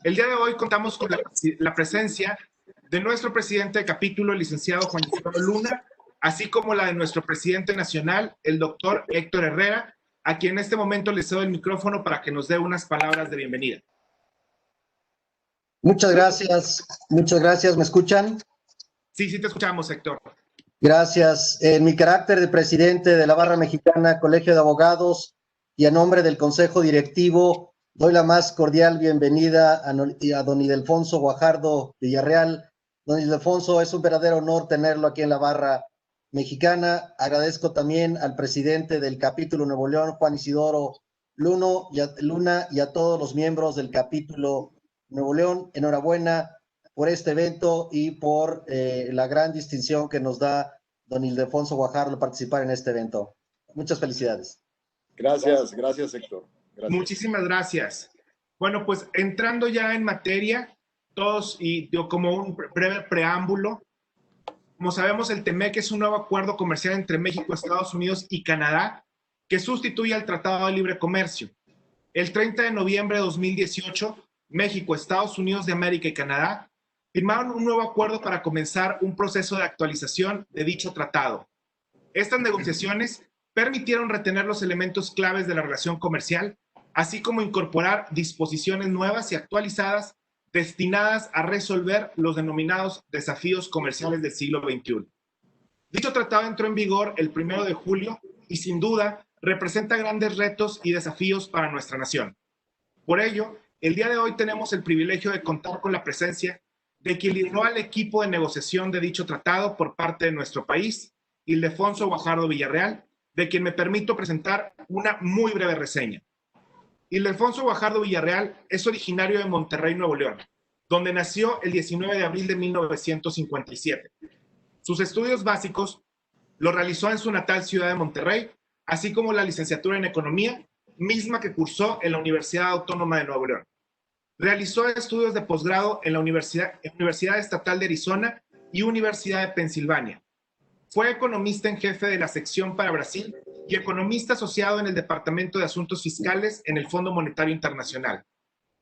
El día de hoy contamos con la presencia de nuestro presidente de capítulo, el licenciado Juan Isidoro Luna, así como la de nuestro presidente nacional, el doctor Héctor Herrera, a quien en este momento le cedo el micrófono para que nos dé unas palabras de bienvenida. Muchas gracias. ¿Me escuchan? Sí, te escuchamos, Héctor. Gracias. En mi carácter de presidente de la Barra Mexicana, Colegio de Abogados, y a nombre del Consejo Directivo, doy la más cordial bienvenida a don Ildefonso Guajardo Villarreal. Don Ildefonso, es un verdadero honor tenerlo aquí en la Barra Mexicana. Agradezco también al presidente del capítulo Nuevo León, Juan Isidoro Luna, y a todos los miembros del capítulo Nuevo León. Enhorabuena por este evento y por la gran distinción que nos da don Ildefonso Guajardo participar en este evento. Muchas felicidades. Gracias, Héctor. Gracias. Muchísimas gracias. Bueno, pues entrando ya en materia, todos, y como un breve preámbulo, como sabemos, el TEMEC es un nuevo acuerdo comercial entre México, Estados Unidos y Canadá que sustituye al Tratado de Libre Comercio. El 30 de noviembre de 2018, México, Estados Unidos de América y Canadá firmaron un nuevo acuerdo para comenzar un proceso de actualización de dicho tratado. Estas negociaciones permitieron retener los elementos claves de la relación comercial, así como incorporar disposiciones nuevas y actualizadas destinadas a resolver los denominados desafíos comerciales del siglo XXI. Dicho tratado entró en vigor el 1 de julio y sin duda representa grandes retos y desafíos para nuestra nación. Por ello, el día de hoy tenemos el privilegio de contar con la presencia de quien lideró al equipo de negociación de dicho tratado por parte de nuestro país, Ildefonso Guajardo Villarreal, de quien me permito presentar una muy breve reseña. Ildefonso Guajardo Villarreal es originario de Monterrey, Nuevo León, donde nació el 19 de abril de 1957. Sus estudios básicos los realizó en su natal ciudad de Monterrey, así como la licenciatura en Economía, misma que cursó en la Universidad Autónoma de Nuevo León. Realizó estudios de posgrado en la Universidad Estatal de Arizona y Universidad de Pensilvania. Fue economista en jefe de la sección para Brasil y economista asociado en el Departamento de Asuntos Fiscales en el Fondo Monetario Internacional.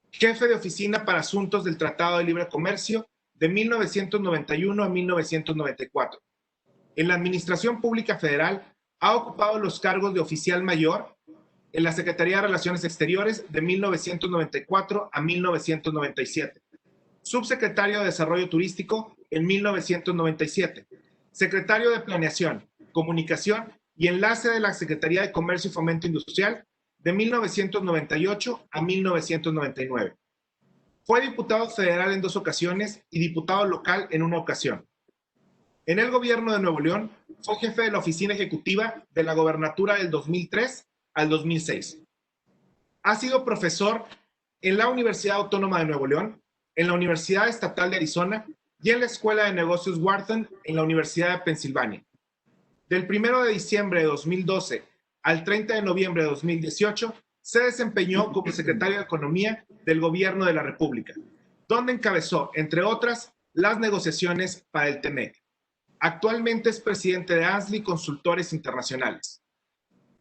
Jefe de oficina para asuntos del Tratado de Libre Comercio de 1991 a 1994. En la Administración Pública Federal ha ocupado los cargos de oficial mayor en la Secretaría de Relaciones Exteriores de 1994 a 1997. Subsecretario de Desarrollo Turístico en 1997. Secretario de Planeación, Comunicación y Enlace de la Secretaría de Comercio y Fomento Industrial de 1998 a 1999. Fue diputado federal en 2 ocasiones y diputado local en 1 ocasión. En el gobierno de Nuevo León fue jefe de la oficina ejecutiva de la gobernatura del 2003 al 2006. Ha sido profesor en la Universidad Autónoma de Nuevo León, en la Universidad Estatal de Arizona y en la Escuela de Negocios Wharton en la Universidad de Pensilvania. Del 1 de diciembre de 2012 al 30 de noviembre de 2018, se desempeñó como secretario de Economía del Gobierno de la República, donde encabezó, entre otras, las negociaciones para el TEMEC. Actualmente es presidente de ANSLI Consultores Internacionales.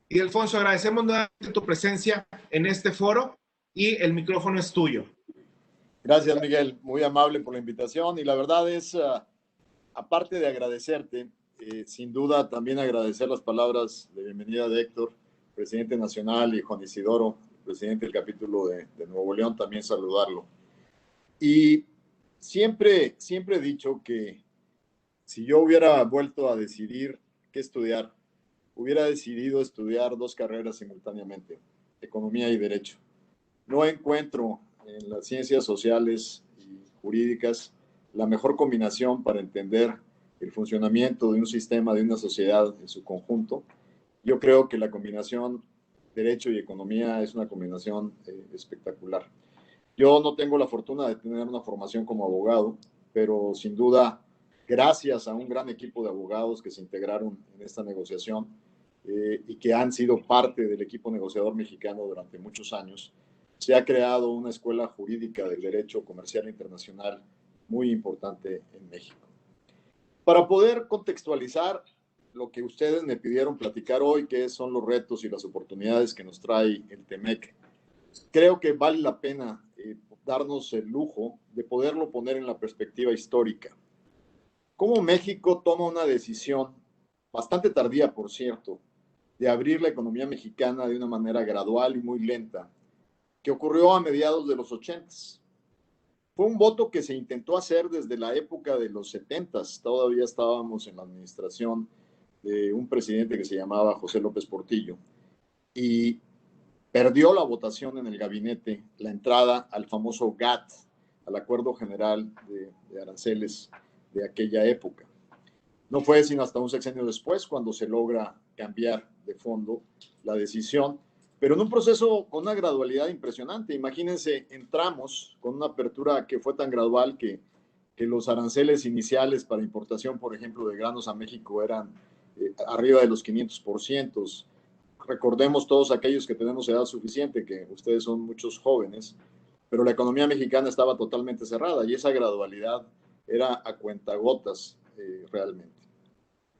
Ildefonso, agradecemos nuevamente tu presencia en este foro y el micrófono es tuyo. Gracias, Miguel. Muy amable por la invitación y la verdad es, aparte de agradecerte, sin duda también agradecer las palabras de bienvenida de Héctor, presidente nacional, y Juan Isidoro, presidente del capítulo de Nuevo León, también saludarlo. Y siempre he dicho que si yo hubiera vuelto a decidir qué estudiar, hubiera decidido estudiar 2 carreras simultáneamente, economía y derecho. No encuentro en las ciencias sociales y jurídicas la mejor combinación para entender el funcionamiento de un sistema, de una sociedad en su conjunto. Yo creo que la combinación derecho y economía es una combinación espectacular. Yo no tengo la fortuna de tener una formación como abogado, pero sin duda, gracias a un gran equipo de abogados que se integraron en esta negociación y que han sido parte del equipo negociador mexicano durante muchos años, se ha creado una escuela jurídica del derecho comercial internacional muy importante en México. Para poder contextualizar lo que ustedes me pidieron platicar hoy, que son los retos y las oportunidades que nos trae el TEMEC, creo que vale la pena darnos el lujo de poderlo poner en la perspectiva histórica. Cómo México toma una decisión, bastante tardía, por cierto, de abrir la economía mexicana de una manera gradual y muy lenta, que ocurrió a mediados de los 80s. Fue un voto que se intentó hacer desde la época de los 70s. Todavía estábamos en la administración de un presidente que se llamaba José López Portillo. Y perdió la votación en el gabinete la entrada al famoso GATT, al Acuerdo General de Aranceles de aquella época. No fue sino hasta un sexenio después cuando se logra cambiar de fondo la decisión, pero en un proceso con una gradualidad impresionante. Imagínense, entramos con una apertura que fue tan gradual que los aranceles iniciales para importación, por ejemplo, de granos a México eran arriba de los 500%. Recordemos todos aquellos que tenemos edad suficiente, que ustedes son muchos jóvenes, pero la economía mexicana estaba totalmente cerrada y esa gradualidad era a cuentagotas realmente.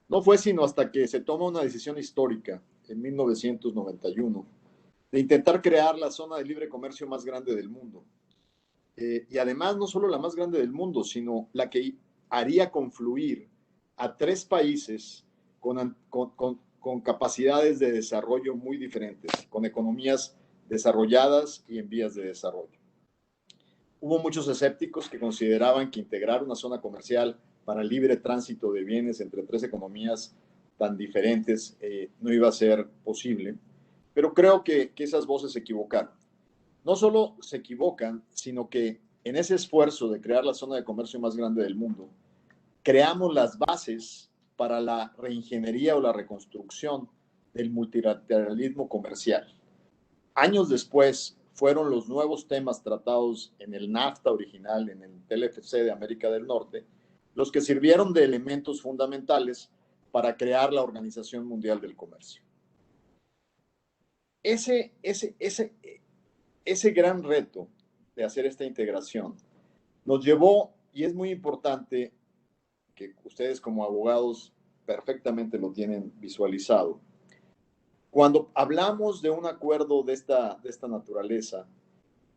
No fue sino hasta que se toma una decisión histórica en 1991 de intentar crear la zona de libre comercio más grande del mundo. Y además no solo la más grande del mundo, sino la que haría confluir a 3 países con capacidades de desarrollo muy diferentes, con economías desarrolladas y en vías de desarrollo. Hubo muchos escépticos que consideraban que integrar una zona comercial para el libre tránsito de bienes entre 3 economías tan diferentes no iba a ser posible, pero creo que esas voces se equivocaron. No solo se equivocan, sino que en ese esfuerzo de crear la zona de comercio más grande del mundo, creamos las bases para la reingeniería o la reconstrucción del multilateralismo comercial. Años después fueron los nuevos temas tratados en el NAFTA original, en el TLC de América del Norte, los que sirvieron de elementos fundamentales para crear la Organización Mundial del Comercio. Ese gran reto de hacer esta integración nos llevó, y es muy importante que ustedes como abogados perfectamente lo tienen visualizado, cuando hablamos de un acuerdo de esta naturaleza,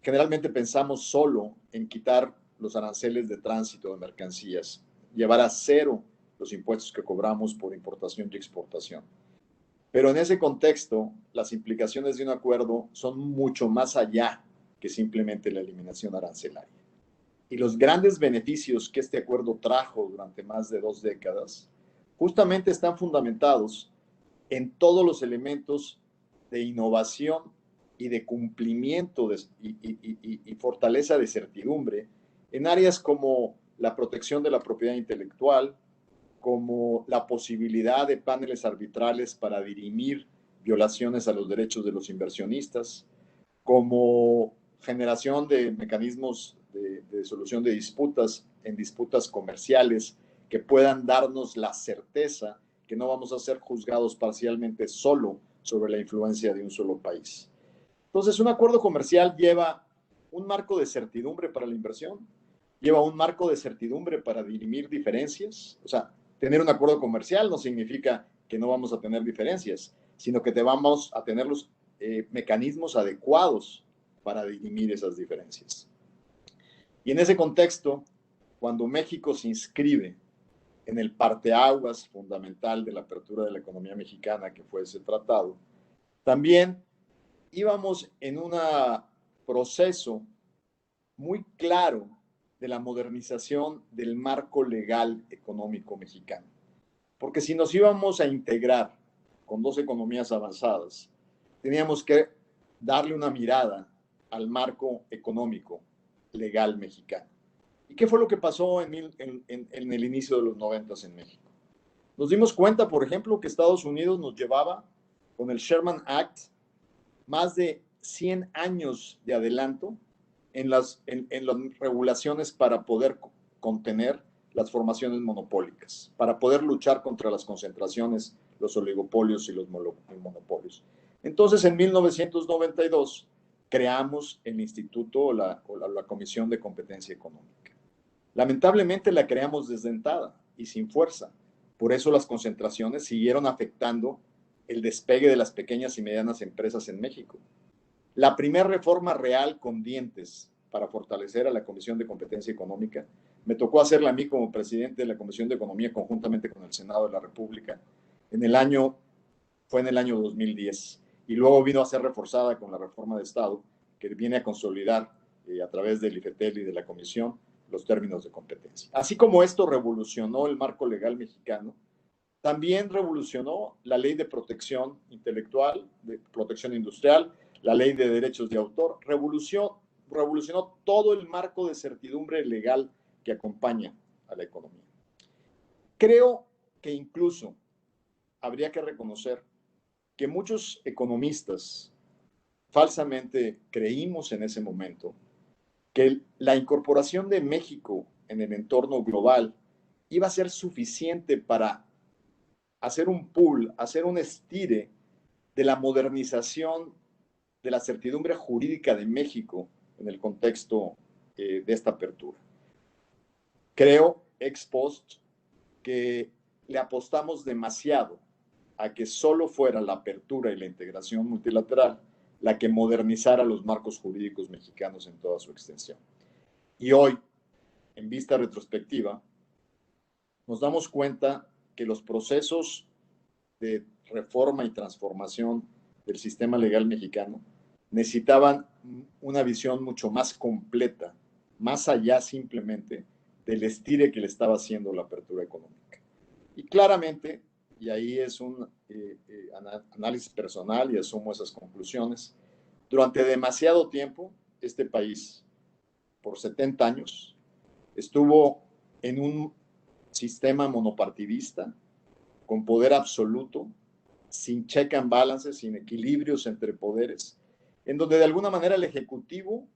generalmente pensamos solo en quitar los aranceles de tránsito de mercancías, llevar a 0 los impuestos que cobramos por importación y exportación. Pero en ese contexto, las implicaciones de un acuerdo son mucho más allá que simplemente la eliminación arancelaria. Y los grandes beneficios que este acuerdo trajo durante más de 2 décadas justamente están fundamentados en todos los elementos de innovación y de cumplimiento y fortaleza de certidumbre en áreas como la protección de la propiedad intelectual, como la posibilidad de paneles arbitrales para dirimir violaciones a los derechos de los inversionistas, como generación de mecanismos de solución de disputas en disputas comerciales que puedan darnos la certeza que no vamos a ser juzgados parcialmente solo sobre la influencia de un solo país. Entonces, un acuerdo comercial lleva un marco de certidumbre para la inversión, lleva un marco de certidumbre para dirimir diferencias. O sea, tener un acuerdo comercial no significa que no vamos a tener diferencias, sino que vamos a tener los mecanismos adecuados para dirimir esas diferencias. Y en ese contexto, cuando México se inscribe en el parteaguas fundamental de la apertura de la economía mexicana, que fue ese tratado, también íbamos en un proceso muy claro de la modernización del marco legal económico mexicano. Porque si nos íbamos a integrar con 2 economías avanzadas, teníamos que darle una mirada al marco económico legal mexicano. ¿Y qué fue lo que pasó en el inicio de los 90s en México? Nos dimos cuenta, por ejemplo, que Estados Unidos nos llevaba con el Sherman Act más de 100 años de adelanto en las regulaciones para poder contener las formaciones monopólicas, para poder luchar contra las concentraciones, los oligopolios y los monopolios. Entonces, en 1992, creamos el Instituto o la Comisión de Competencia Económica. Lamentablemente la creamos desdentada y sin fuerza. Por eso las concentraciones siguieron afectando el despegue de las pequeñas y medianas empresas en México. La primera reforma real con dientes para fortalecer a la Comisión de Competencia Económica. Me tocó hacerla a mí como presidente de la Comisión de Economía conjuntamente con el Senado de la República. Fue en el año 2010 y luego vino a ser reforzada con la reforma de Estado que viene a consolidar a través del IFETEL y de la Comisión los términos de competencia. Así como esto revolucionó el marco legal mexicano, también revolucionó la ley de protección intelectual, de protección industrial, la ley de derechos de autor, revolucionó todo el marco de certidumbre legal que acompaña a la economía. Creo que incluso habría que reconocer que muchos economistas falsamente creímos en ese momento que la incorporación de México en el entorno global iba a ser suficiente para hacer un pool, hacer un estire de la modernización de la certidumbre jurídica de México en el contexto de esta apertura. Creo, ex post, que le apostamos demasiado a que solo fuera la apertura y la integración multilateral la que modernizara los marcos jurídicos mexicanos en toda su extensión. Y hoy, en vista retrospectiva, nos damos cuenta que los procesos de reforma y transformación del sistema legal mexicano necesitaban una visión mucho más completa, más allá simplemente del estire que le estaba haciendo la apertura económica. Y claramente, y ahí es un análisis personal y asumo esas conclusiones, durante demasiado tiempo este país, por 70 años, estuvo en un sistema monopartidista, con poder absoluto, sin check and balances, sin equilibrios entre poderes, en donde de alguna manera el Ejecutivo,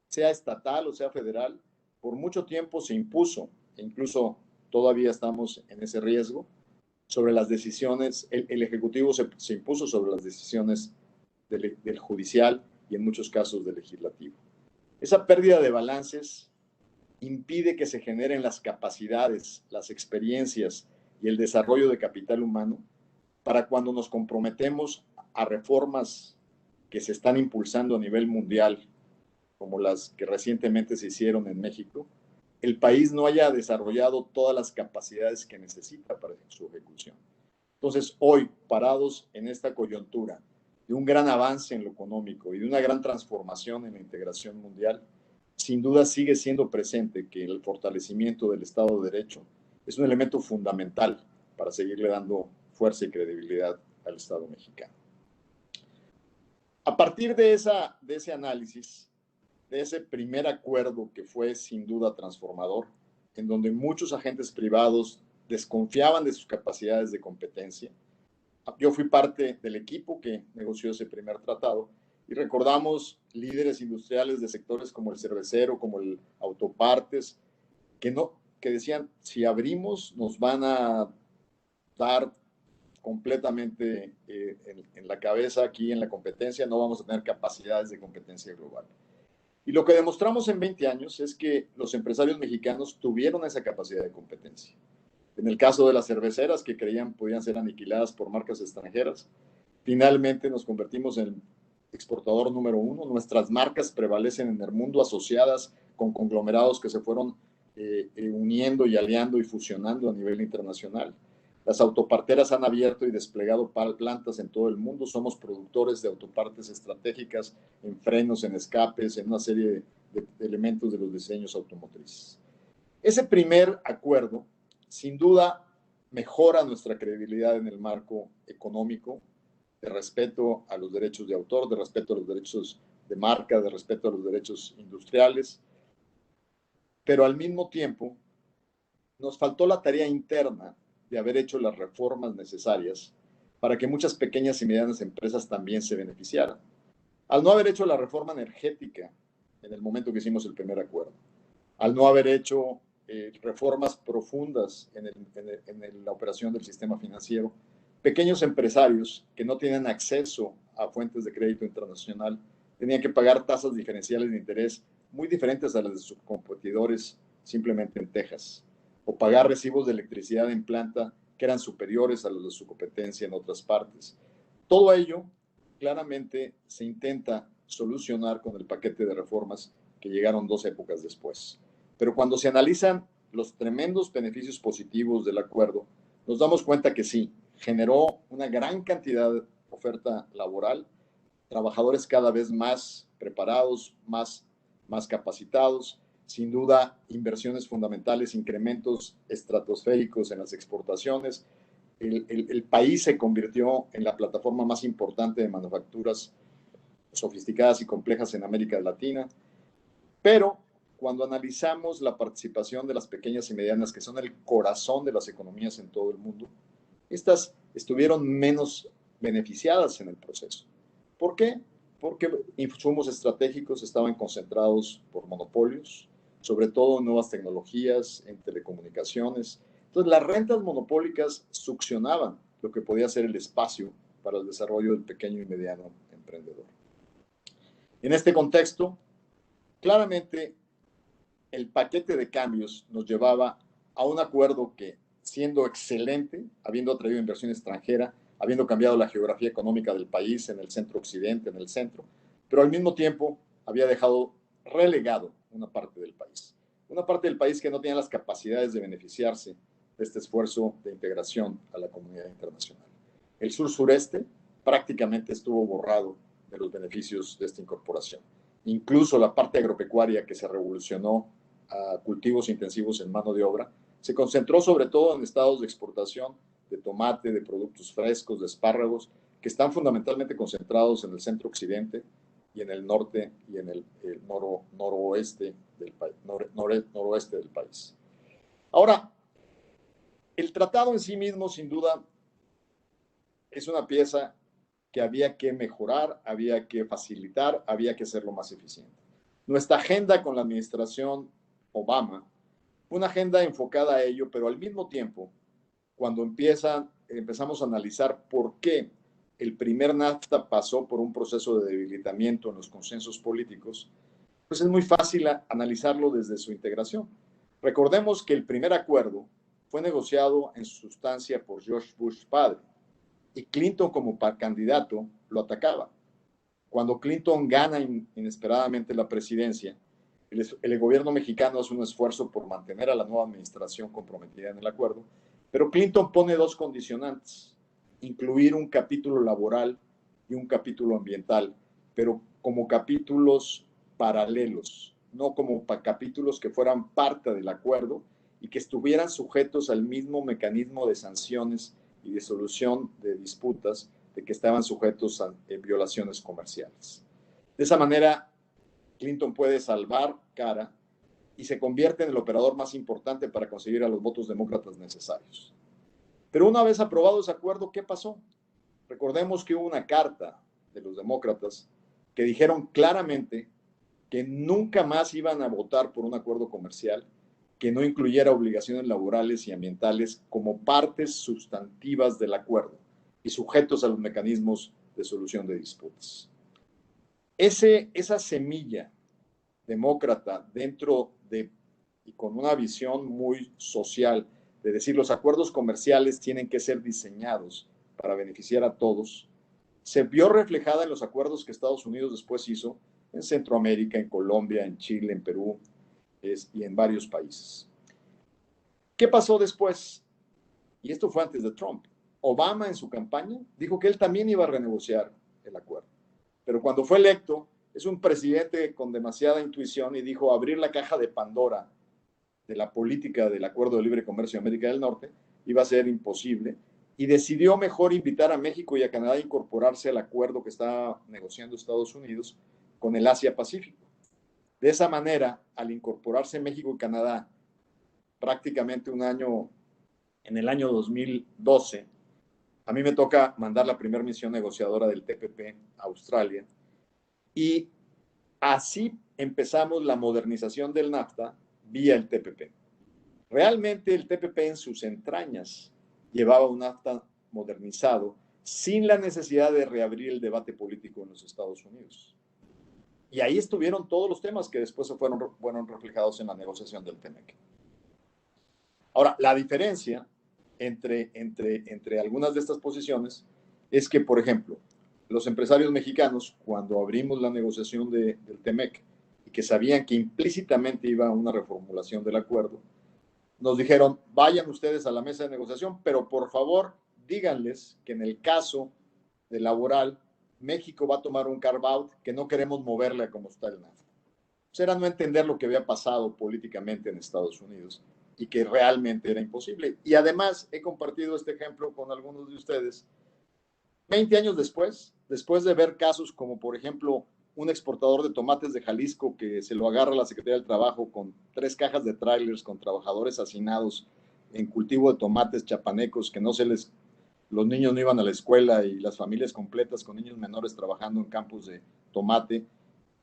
sea estatal o sea federal, por mucho tiempo se impuso, e incluso todavía estamos en ese riesgo, sobre las decisiones, el Ejecutivo se impuso sobre las decisiones del judicial y en muchos casos del legislativo. Esa pérdida de balances impide que se generen las capacidades, las experiencias y el desarrollo de capital humano para cuando nos comprometemos a reformas que se están impulsando a nivel mundial, como las que recientemente se hicieron en México, el país no haya desarrollado todas las capacidades que necesita para su ejecución. Entonces, hoy, parados en esta coyuntura de un gran avance en lo económico y de una gran transformación en la integración mundial, sin duda sigue siendo presente que el fortalecimiento del Estado de Derecho es un elemento fundamental para seguirle dando fuerza y credibilidad al Estado mexicano. A partir de ese análisis, de ese primer acuerdo que fue sin duda transformador, en donde muchos agentes privados desconfiaban de sus capacidades de competencia, yo fui parte del equipo que negoció ese primer tratado y recordamos líderes industriales de sectores como el cervecero, como el autopartes, que decían, si abrimos nos van a dar completamente en la cabeza aquí en la competencia, no vamos a tener capacidades de competencia global. Y lo que demostramos en 20 años es que los empresarios mexicanos tuvieron esa capacidad de competencia. En el caso de las cerveceras, que creían podían ser aniquiladas por marcas extranjeras, finalmente nos convertimos en exportador número 1. Nuestras marcas prevalecen en el mundo, asociadas con conglomerados que se fueron uniendo y aliando y fusionando a nivel internacional. Las autoparteras han abierto y desplegado plantas en todo el mundo. Somos productores de autopartes estratégicas en frenos, en escapes, en una serie de elementos de los diseños automotrices. Ese primer acuerdo, sin duda, mejora nuestra credibilidad en el marco económico, de respeto a los derechos de autor, de respeto a los derechos de marca, de respeto a los derechos industriales, pero al mismo tiempo nos faltó la tarea interna de haber hecho las reformas necesarias para que muchas pequeñas y medianas empresas también se beneficiaran. Al no haber hecho la reforma energética en el momento que hicimos el primer acuerdo, al no haber hecho reformas profundas en la operación del sistema financiero, pequeños empresarios que no tienen acceso a fuentes de crédito internacional tenían que pagar tasas diferenciales de interés muy diferentes a las de sus competidores simplemente en Texas, o pagar recibos de electricidad en planta que eran superiores a los de su competencia en otras partes. Todo ello claramente se intenta solucionar con el paquete de reformas que llegaron 2 épocas después. Pero cuando se analizan los tremendos beneficios positivos del acuerdo, nos damos cuenta que sí, generó una gran cantidad de oferta laboral, trabajadores cada vez más preparados, más capacitados, sin duda inversiones fundamentales, incrementos estratosféricos en las exportaciones. El país se convirtió en la plataforma más importante de manufacturas sofisticadas y complejas en América Latina, pero cuando analizamos la participación de las pequeñas y medianas, que son el corazón de las economías en todo el mundo, estas estuvieron menos beneficiadas en el proceso. ¿Por qué? Porque insumos estratégicos estaban concentrados por monopolios, sobre todo en nuevas tecnologías, en telecomunicaciones. Entonces, las rentas monopólicas succionaban lo que podía ser el espacio para el desarrollo del pequeño y mediano emprendedor. En este contexto, claramente, el paquete de cambios nos llevaba a un acuerdo que, siendo excelente, habiendo atraído inversión extranjera, habiendo cambiado la geografía económica del país en el centro-occidente, en el centro, pero al mismo tiempo había dejado relegado una parte del país. Una parte del país que no tenía las capacidades de beneficiarse de este esfuerzo de integración a la comunidad internacional. El sur-sureste prácticamente estuvo borrado de los beneficios de esta incorporación. Incluso la parte agropecuaria que se revolucionó a cultivos intensivos en mano de obra, se concentró sobre todo en estados de exportación de tomate, de productos frescos, de espárragos, que están fundamentalmente concentrados en el centro-occidente y en el norte y en el noroeste del país, noroeste del país. Ahora, el tratado en sí mismo, sin duda, es una pieza que había que mejorar, había que facilitar, había que hacerlo más eficiente. Nuestra agenda con la administración Obama fue una agenda enfocada a ello, pero al mismo tiempo, cuando empezamos a analizar por qué el primer NAFTA pasó por un proceso de debilitamiento en los consensos políticos, pues es muy fácil analizarlo desde su integración. Recordemos que el primer acuerdo fue negociado en su sustancia por George Bush padre, y Clinton como candidato lo atacaba. Cuando Clinton gana inesperadamente la presidencia, el gobierno mexicano hace un esfuerzo por mantener a la nueva administración comprometida en el acuerdo, pero Clinton pone 2 condicionantes: incluir un capítulo laboral y un capítulo ambiental, pero como capítulos paralelos, no como capítulos que fueran parte del acuerdo y que estuvieran sujetos al mismo mecanismo de sanciones y de solución de disputas de que estaban sujetos a violaciones comerciales. De esa manera, Clinton puede salvar cara y se convierte en el operador más importante para conseguir a los votos demócratas necesarios. Pero una vez aprobado ese acuerdo, ¿qué pasó? Recordemos que hubo una carta de los demócratas que dijeron claramente que nunca más iban a votar por un acuerdo comercial que no incluyera obligaciones laborales y ambientales como partes sustantivas del acuerdo y sujetos a los mecanismos de solución de disputas. Esa semilla demócrata dentro de, y con una visión muy social, de decir los acuerdos comerciales tienen que ser diseñados para beneficiar a todos, se vio reflejada en los acuerdos que Estados Unidos después hizo en Centroamérica, en Colombia, en Chile, en Perú y en varios países. ¿Qué pasó después? Y esto fue antes de Trump. Obama en su campaña dijo que él también iba a renegociar el acuerdo. Pero cuando fue electo, es un presidente con demasiada intuición y dijo abrir la caja de Pandora de la política del Acuerdo de Libre Comercio de América del Norte iba a ser imposible y decidió mejor invitar a México y a Canadá a incorporarse al acuerdo que estaba negociando Estados Unidos con el Asia-Pacífico. De esa manera, al incorporarse México y Canadá prácticamente en el año 2012, a mí me toca mandar la primera misión negociadora del TPP a Australia y así empezamos la modernización del NAFTA vía el TPP. Realmente el TPP en sus entrañas llevaba un NAFTA modernizado sin la necesidad de reabrir el debate político en los Estados Unidos. Y ahí estuvieron todos los temas que después fueron reflejados en la negociación del TEMEC. Ahora, la diferencia entre algunas de estas posiciones es que, por ejemplo, los empresarios mexicanos, cuando abrimos la negociación del TEMEC, y que sabían que implícitamente iba a una reformulación del acuerdo, nos dijeron, vayan ustedes a la mesa de negociación, pero por favor díganles que en el caso de laboral, México va a tomar un carve-out que no queremos moverle a como está el NAFTA. Pues era no entender lo que había pasado políticamente en Estados Unidos y que realmente era imposible. Y además he compartido este ejemplo con algunos de ustedes 20 años después de ver casos como, por ejemplo, un exportador de tomates de Jalisco que se lo agarra la Secretaría del Trabajo con 3 cajas de trailers con trabajadores hacinados en cultivo de tomates chapanecos que los niños no iban a la escuela y las familias completas con niños menores trabajando en campos de tomate.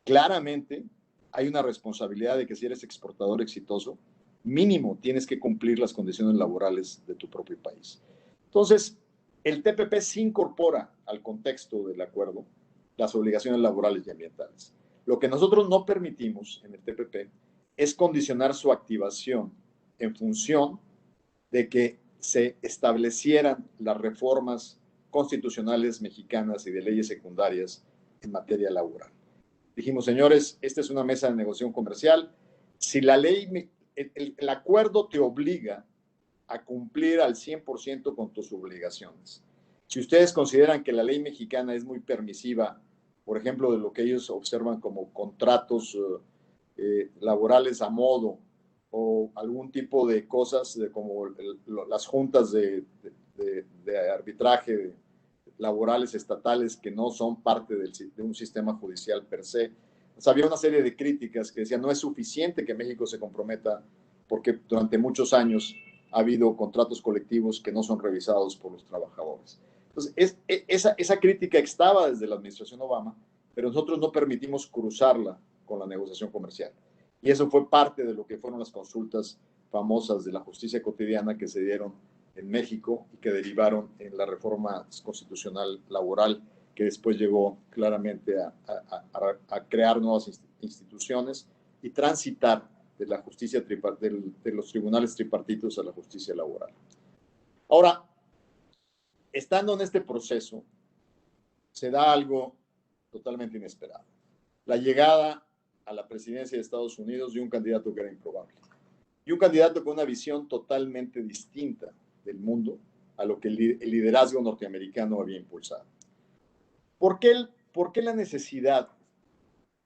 Claramente hay una responsabilidad de que si eres exportador exitoso, mínimo tienes que cumplir las condiciones laborales de tu propio país. Entonces, el TPP sí incorpora al contexto del acuerdo las obligaciones laborales y ambientales. Lo que nosotros no permitimos en el TPP es condicionar su activación en función de que se establecieran las reformas constitucionales mexicanas y de leyes secundarias en materia laboral. Dijimos, señores, esta es una mesa de negociación comercial. Si la ley, el acuerdo te obliga a cumplir al 100% con tus obligaciones. Si ustedes consideran que la ley mexicana es muy permisiva, por ejemplo, de lo que ellos observan como contratos laborales a modo o algún tipo de cosas como las juntas de arbitraje laborales estatales que no son parte de un sistema judicial per se. O sea, había una serie de críticas que decían no es suficiente que México se comprometa porque durante muchos años ha habido contratos colectivos que no son revisados por los trabajadores. Entonces, esa crítica estaba desde la administración Obama, pero nosotros no permitimos cruzarla con la negociación comercial. Y eso fue parte de lo que fueron las consultas famosas de la justicia cotidiana que se dieron en México y que derivaron en la reforma constitucional laboral que después llegó claramente a crear nuevas instituciones y transitar de la justicia de los tribunales tripartitos a la justicia laboral. Ahora, estando en este proceso, se da algo totalmente inesperado. La llegada a la presidencia de Estados Unidos de un candidato que era improbable. Y un candidato con una visión totalmente distinta del mundo a lo que el liderazgo norteamericano había impulsado. ¿Por qué la necesidad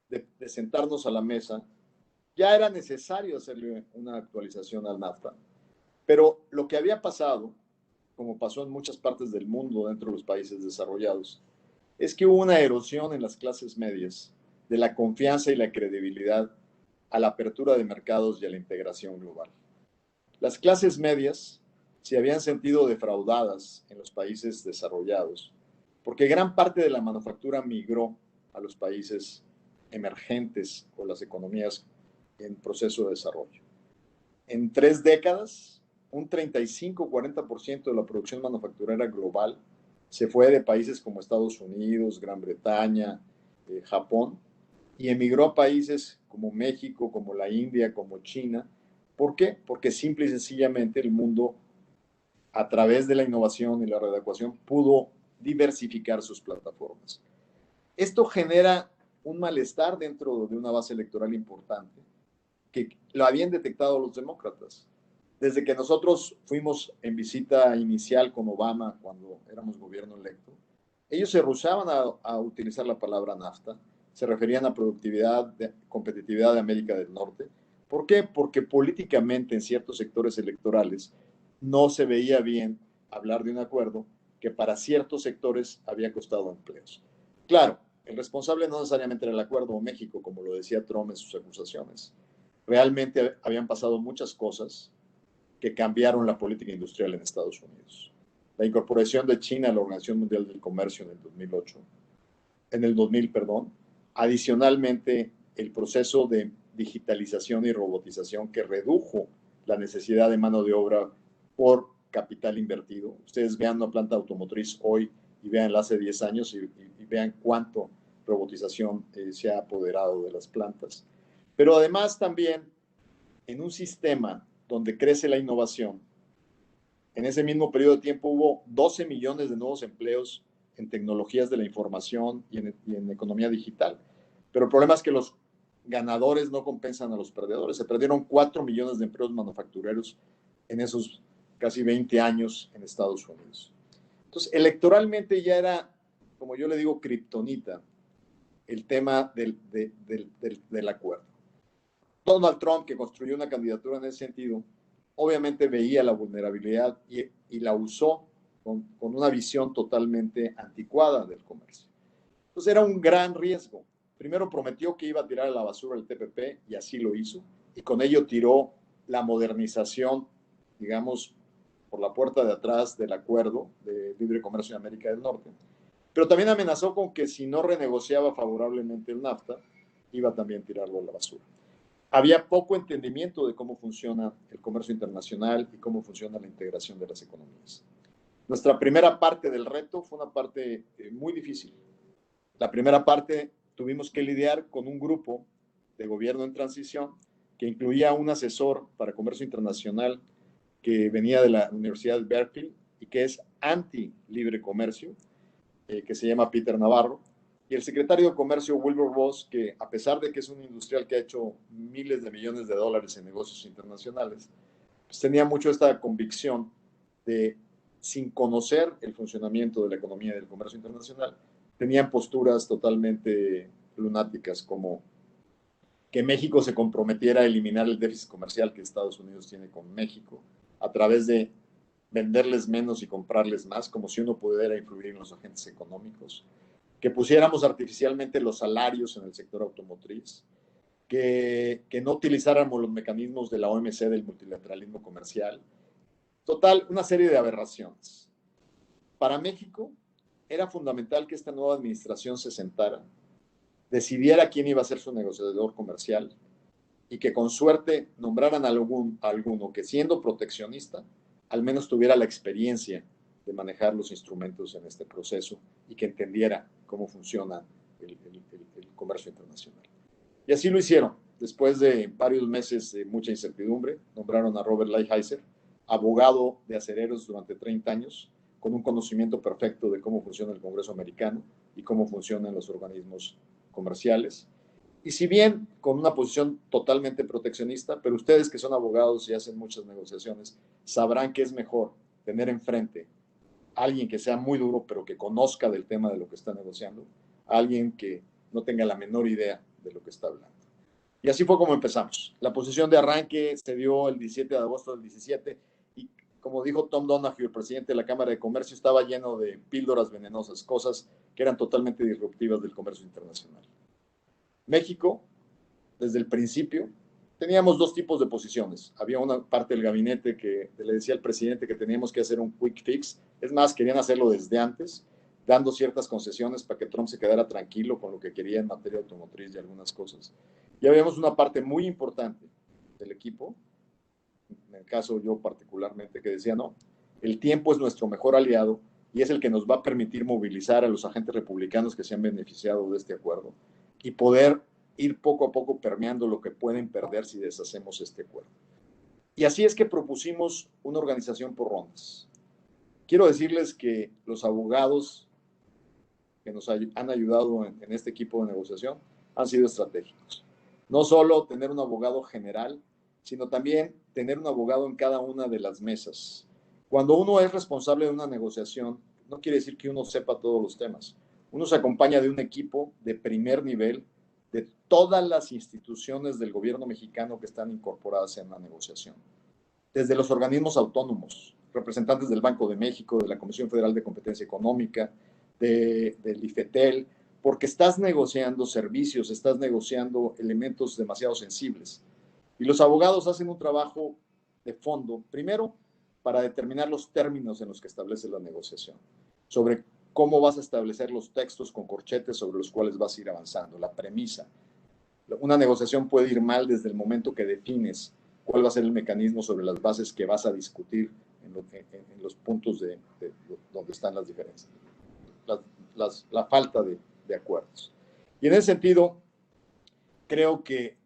de sentarnos a la mesa? Ya era necesario hacerle una actualización al NAFTA, pero lo que había pasado, como pasó en muchas partes del mundo dentro de los países desarrollados, es que hubo una erosión en las clases medias de la confianza y la credibilidad a la apertura de mercados y a la integración global. Las clases medias se habían sentido defraudadas en los países desarrollados porque gran parte de la manufactura migró a los países emergentes o las economías en proceso de desarrollo. En 3 décadas, un 35-40% de la producción manufacturera global se fue de países como Estados Unidos, Gran Bretaña, Japón, y emigró a países como México, como la India, como China. ¿Por qué? Porque simple y sencillamente el mundo, a través de la innovación y la readecuación, pudo diversificar sus plataformas. Esto genera un malestar dentro de una base electoral importante, que lo habían detectado los demócratas. Desde que nosotros fuimos en visita inicial con Obama cuando éramos gobierno electo, ellos se rehusaban a utilizar la palabra NAFTA, se referían a productividad, competitividad de América del Norte. ¿Por qué? Porque políticamente en ciertos sectores electorales no se veía bien hablar de un acuerdo que para ciertos sectores había costado empleos. Claro, el responsable no necesariamente era el acuerdo o México, como lo decía Trump en sus acusaciones. Realmente habían pasado muchas cosas que cambiaron la política industrial en Estados Unidos. La incorporación de China a la Organización Mundial del Comercio en el 2000, adicionalmente el proceso de digitalización y robotización que redujo la necesidad de mano de obra por capital invertido. Ustedes vean una planta automotriz hoy y veanla hace 10 años y vean cuánto robotización se ha apoderado de las plantas. Pero además también en un sistema donde crece la innovación, en ese mismo periodo de tiempo hubo 12 millones de nuevos empleos en tecnologías de la información y en economía digital. Pero el problema es que los ganadores no compensan a los perdedores. Se perdieron 4 millones de empleos manufactureros en esos casi 20 años en Estados Unidos. Entonces, electoralmente ya era, como yo le digo, kriptonita el tema del acuerdo. Donald Trump, que construyó una candidatura en ese sentido, obviamente veía la vulnerabilidad y la usó con una visión totalmente anticuada del comercio. Entonces era un gran riesgo. Primero prometió que iba a tirar a la basura el TPP y así lo hizo. Y con ello tiró la modernización, digamos, por la puerta de atrás del acuerdo de libre comercio en América del Norte. Pero también amenazó con que si no renegociaba favorablemente el NAFTA, iba también a tirarlo a la basura. Había poco entendimiento de cómo funciona el comercio internacional y cómo funciona la integración de las economías. Nuestra primera parte del reto fue una parte muy difícil. La primera parte tuvimos que lidiar con un grupo de gobierno en transición que incluía un asesor para comercio internacional que venía de la Universidad de Berkeley y que es anti-libre comercio, que se llama Peter Navarro, y el secretario de Comercio, Wilbur Ross, que a pesar de que es un industrial que ha hecho miles de millones de dólares en negocios internacionales, pues tenía mucho esta convicción de, sin conocer el funcionamiento de la economía y del comercio internacional, tenían posturas totalmente lunáticas, como que México se comprometiera a eliminar el déficit comercial que Estados Unidos tiene con México a través de venderles menos y comprarles más, como si uno pudiera influir en los agentes económicos, que pusiéramos artificialmente los salarios en el sector automotriz, que no utilizáramos los mecanismos de la OMC del multilateralismo comercial. Total, una serie de aberraciones. Para México era fundamental que esta nueva administración se sentara, decidiera quién iba a ser su negociador comercial y que con suerte nombraran a alguno que, siendo proteccionista, al menos tuviera la experiencia de manejar los instrumentos en este proceso y que entendiera cómo funciona el comercio internacional. Y así lo hicieron. Después de varios meses de mucha incertidumbre, nombraron a Robert Lighthizer, abogado de acereros durante 30 años, con un conocimiento perfecto de cómo funciona el Congreso americano y cómo funcionan los organismos comerciales. Y si bien con una posición totalmente proteccionista, pero ustedes que son abogados y hacen muchas negociaciones, sabrán que es mejor tener enfrente a alguien que sea muy duro, pero que conozca del tema de lo que está negociando, a alguien que no tenga la menor idea de lo que está hablando. Y así fue como empezamos. La posición de arranque se dio el 17 de agosto del 17 y, como dijo Tom Donahue, el presidente de la Cámara de Comercio, estaba lleno de píldoras venenosas, cosas que eran totalmente disruptivas del comercio internacional. México, desde el principio, teníamos dos tipos de posiciones. Había una parte del gabinete que le decía al presidente que teníamos que hacer un quick fix. Es más, querían hacerlo desde antes, dando ciertas concesiones para que Trump se quedara tranquilo con lo que quería en materia automotriz y algunas cosas. Y habíamos una parte muy importante del equipo, en el caso yo particularmente, que decía, no, el tiempo es nuestro mejor aliado y es el que nos va a permitir movilizar a los agentes republicanos que se han beneficiado de este acuerdo y poder ir poco a poco permeando lo que pueden perder si deshacemos este acuerdo. Y así es que propusimos una organización por rondas. Quiero decirles que los abogados que nos han ayudado en este equipo de negociación han sido estratégicos. No solo tener un abogado general, sino también tener un abogado en cada una de las mesas. Cuando uno es responsable de una negociación, no quiere decir que uno sepa todos los temas. Uno se acompaña de un equipo de primer nivel de todas las instituciones del gobierno mexicano que están incorporadas en la negociación. Desde los organismos autónomos, representantes del Banco de México, de la Comisión Federal de Competencia Económica, del IFETEL, porque estás negociando servicios, estás negociando elementos demasiado sensibles. Y los abogados hacen un trabajo de fondo, primero, para determinar los términos en los que establece la negociación, sobre cómo vas a establecer los textos con corchetes sobre los cuales vas a ir avanzando, la premisa. Una negociación puede ir mal desde el momento que defines cuál va a ser el mecanismo sobre las bases que vas a discutir en los puntos donde están las diferencias, la falta de acuerdos. Y en ese sentido, creo que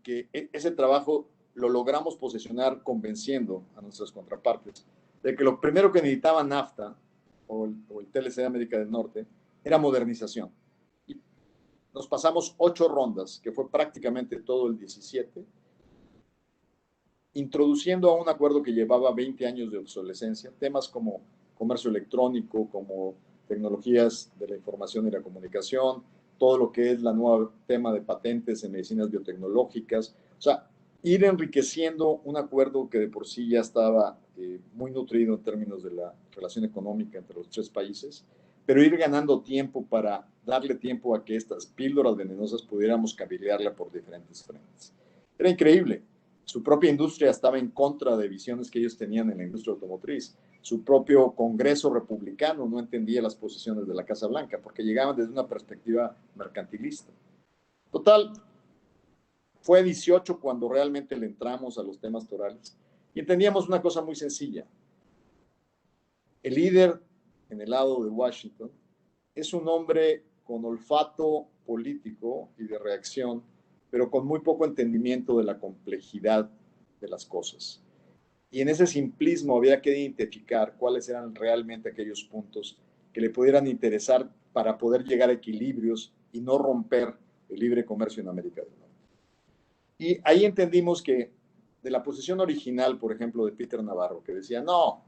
ese trabajo lo logramos posicionar convenciendo a nuestras contrapartes de que lo primero que necesitaba NAFTA o el TLC de América del Norte era modernización. nos pasamos 8 rondas, que fue prácticamente todo el 17, introduciendo a un acuerdo que llevaba 20 años de obsolescencia, temas como comercio electrónico, como tecnologías de la información y la comunicación, todo lo que es la nueva tema de patentes en medicinas biotecnológicas, o sea, ir enriqueciendo un acuerdo que de por sí ya estaba muy nutrido en términos de la relación económica entre los 3 países, pero ir ganando tiempo para darle tiempo a que estas píldoras venenosas pudiéramos cabildearla por diferentes frentes. Era increíble. Su propia industria estaba en contra de visiones que ellos tenían en la industria automotriz. Su propio Congreso republicano no entendía las posiciones de la Casa Blanca porque llegaban desde una perspectiva mercantilista. Total, fue 18 cuando realmente le entramos a los temas torales y entendíamos una cosa muy sencilla. El líder en el lado de Washington es un hombre con olfato político y de reacción, pero con muy poco entendimiento de la complejidad de las cosas. Y en ese simplismo había que identificar cuáles eran realmente aquellos puntos que le pudieran interesar para poder llegar a equilibrios y no romper el libre comercio en América del Norte. Y ahí entendimos que de la posición original, por ejemplo, de Peter Navarro, que decía, no,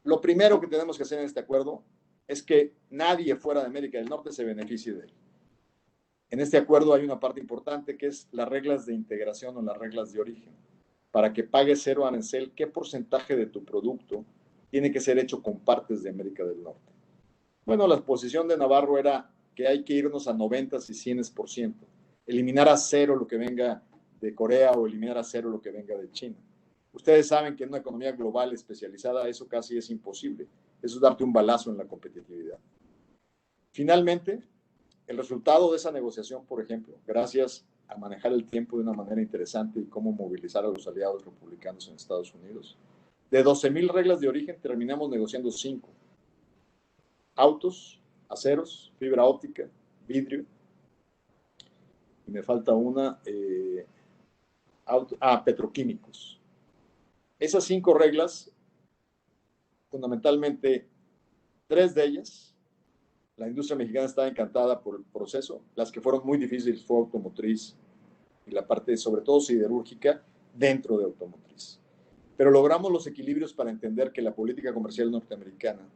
lo primero que tenemos que hacer en este acuerdo es que nadie fuera de América del Norte se beneficie de él. En este acuerdo hay una parte importante que es las reglas de integración o las reglas de origen. Para que pagues 0 arancel, ¿qué porcentaje de tu producto tiene que ser hecho con partes de América del Norte? Bueno, la posición de Navarro era que hay que irnos a 90 y 100%, eliminar a 0 lo que venga de Corea o eliminar a 0 lo que venga de China. Ustedes saben que en una economía global especializada eso casi es imposible. Eso es darte un balazo en la competitividad. Finalmente, el resultado de esa negociación, por ejemplo, gracias a manejar el tiempo de una manera interesante y cómo movilizar a los aliados republicanos en Estados Unidos, de 12,000 reglas de origen terminamos negociando 5. Autos, aceros, fibra óptica, vidrio, y me falta una, petroquímicos. Esas 5 reglas, fundamentalmente 3 de ellas, la industria mexicana estaba encantada por el proceso. Las que fueron muy difíciles fue automotriz y la parte, sobre todo, siderúrgica dentro de automotriz. Pero logramos los equilibrios para entender que la política comercial norteamericana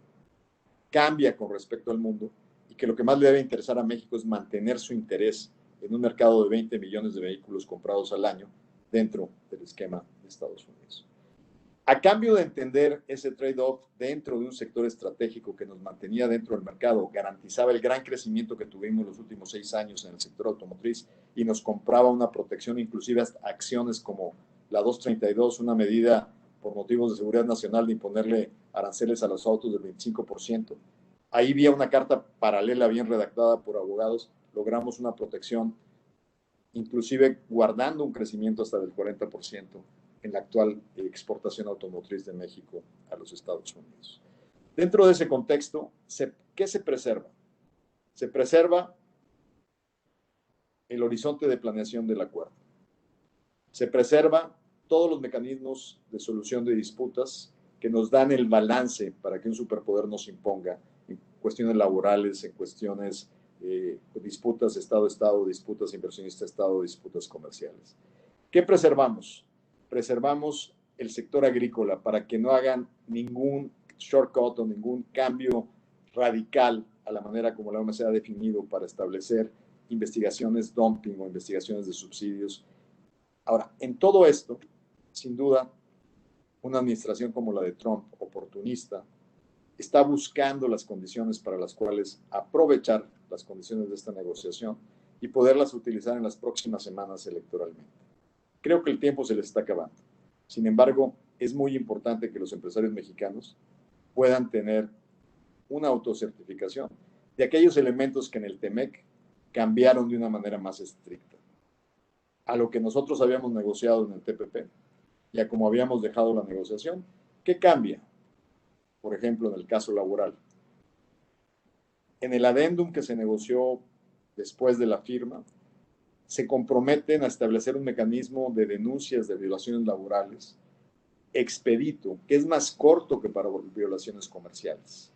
cambia con respecto al mundo y que lo que más le debe interesar a México es mantener su interés en un mercado de 20 millones de vehículos comprados al año dentro del esquema de Estados Unidos. A cambio de entender ese trade-off dentro de un sector estratégico que nos mantenía dentro del mercado, garantizaba el gran crecimiento que tuvimos los últimos 6 años en el sector automotriz y nos compraba una protección, inclusive hasta acciones como la 232, una medida por motivos de seguridad nacional de imponerle aranceles a los autos del 25%. Ahí vía una carta paralela bien redactada por abogados, logramos una protección, inclusive guardando un crecimiento hasta del 40% en la actual exportación automotriz de México a los Estados Unidos. Dentro de ese contexto, ¿qué se preserva? Se preserva el horizonte de planeación del acuerdo. Se preserva todos los mecanismos de solución de disputas que nos dan el balance para que un superpoder nos imponga en cuestiones laborales, en cuestiones de disputas Estado-Estado, disputas inversionista-Estado, disputas comerciales. ¿Qué preservamos? Preservamos el sector agrícola para que no hagan ningún shortcut o ningún cambio radical a la manera como la OMC ha definido para establecer investigaciones dumping o investigaciones de subsidios. Ahora, en todo esto, sin duda, una administración como la de Trump, oportunista, está buscando las condiciones para las cuales aprovechar las condiciones de esta negociación y poderlas utilizar en las próximas semanas electoralmente. Creo que el tiempo se les está acabando. Sin embargo, es muy importante que los empresarios mexicanos puedan tener una autocertificación de aquellos elementos que en el TEMEC cambiaron de una manera más estricta a lo que nosotros habíamos negociado en el TPP y a cómo habíamos dejado la negociación. ¿Qué cambia? Por ejemplo, en el caso laboral. En el adendum que se negoció después de la firma, se comprometen a establecer un mecanismo de denuncias de violaciones laborales expedito, que es más corto que para violaciones comerciales.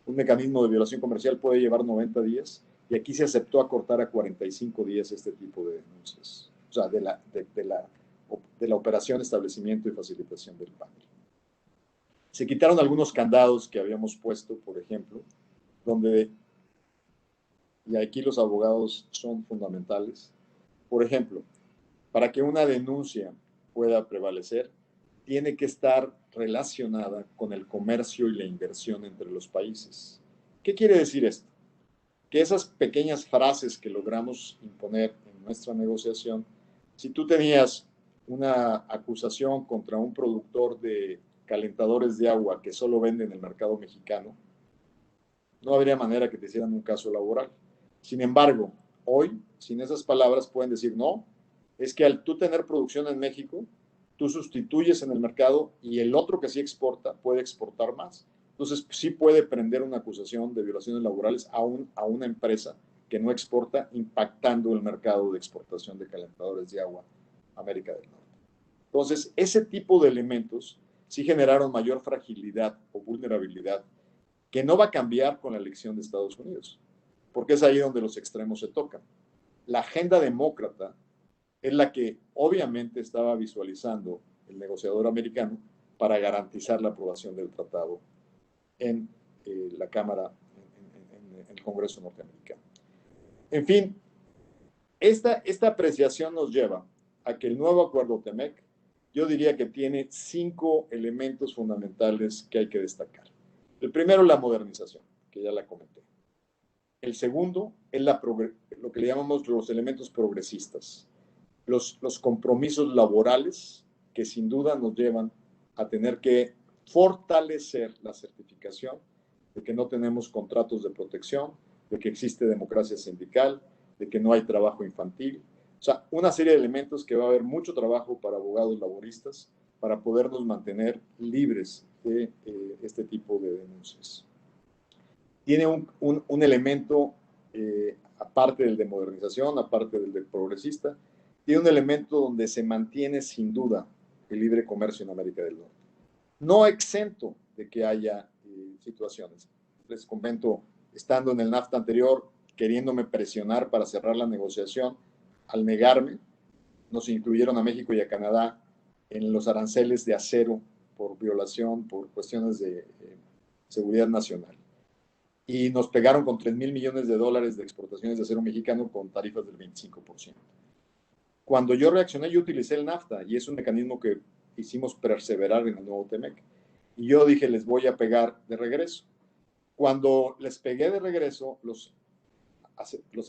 Un mecanismo de violación comercial puede llevar 90 días y aquí se aceptó acortar a 45 días este tipo de denuncias, o sea, de la operación, establecimiento y facilitación del pago. Se quitaron algunos candados que habíamos puesto, por ejemplo, donde, y aquí los abogados son fundamentales, por ejemplo, para que una denuncia pueda prevalecer, tiene que estar relacionada con el comercio y la inversión entre los países. ¿Qué quiere decir esto? Que esas pequeñas frases que logramos imponer en nuestra negociación, si tú tenías una acusación contra un productor de calentadores de agua que solo vende en el mercado mexicano, no habría manera que te hicieran un caso laboral. Sin embargo, hoy, sin esas palabras, pueden decir, no, es que al tú tener producción en México, tú sustituyes en el mercado y el otro que sí exporta puede exportar más. Entonces, sí puede prender una acusación de violaciones laborales a una empresa que no exporta, impactando el mercado de exportación de calentadores de agua a América del Norte. Entonces, ese tipo de elementos sí generaron mayor fragilidad o vulnerabilidad que no va a cambiar con la elección de Estados Unidos, porque es ahí donde los extremos se tocan. La agenda demócrata es la que obviamente estaba visualizando el negociador americano para garantizar la aprobación del tratado en la Cámara, en el Congreso norteamericano. En fin, esta apreciación nos lleva a que el nuevo acuerdo TEMEC, yo diría que tiene 5 elementos fundamentales que hay que destacar. El primero, la modernización, que ya la comenté. El segundo es lo que le llamamos los elementos progresistas, los compromisos laborales que sin duda nos llevan a tener que fortalecer la certificación de que no tenemos contratos de protección, de que existe democracia sindical, de que no hay trabajo infantil. O sea, una serie de elementos que va a haber mucho trabajo para abogados laboristas para podernos mantener libres de este tipo de denuncias. Tiene un elemento, aparte del de modernización, aparte del de progresista, tiene un elemento donde se mantiene sin duda el libre comercio en América del Norte. No exento de que haya situaciones. Les comento, estando en el NAFTA anterior, queriéndome presionar para cerrar la negociación, al negarme, nos incluyeron a México y a Canadá en los aranceles de acero por violación, por cuestiones de seguridad nacional. Y nos pegaron con $3,000 millones de exportaciones de acero mexicano con tarifas del 25%. Cuando yo reaccioné, yo utilicé el NAFTA y es un mecanismo que hicimos perseverar en el nuevo TEMEC. Y yo dije, les voy a pegar de regreso. Cuando les pegué de regreso, los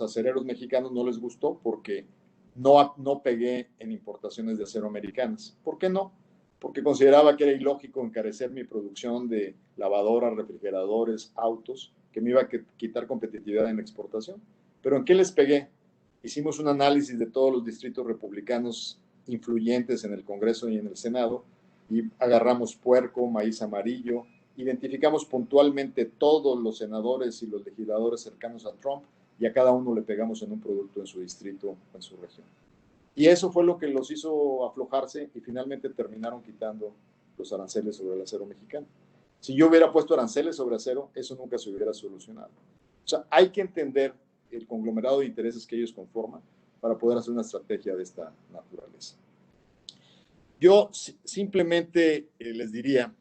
acereros mexicanos no les gustó porque no pegué en importaciones de acero americanas. ¿Por qué no? Porque consideraba que era ilógico encarecer mi producción de lavadoras, refrigeradores, autos, que me iba a quitar competitividad en la exportación. ¿Pero en qué les pegué? Hicimos un análisis de todos los distritos republicanos influyentes en el Congreso y en el Senado y agarramos puerco, maíz amarillo, identificamos puntualmente todos los senadores y los legisladores cercanos a Trump y a cada uno le pegamos en un producto en su distrito o en su región. Y eso fue lo que los hizo aflojarse y finalmente terminaron quitando los aranceles sobre el acero mexicano. Si yo hubiera puesto aranceles sobre acero, eso nunca se hubiera solucionado. O sea, hay que entender el conglomerado de intereses que ellos conforman para poder hacer una estrategia de esta naturaleza. Yo simplemente les diría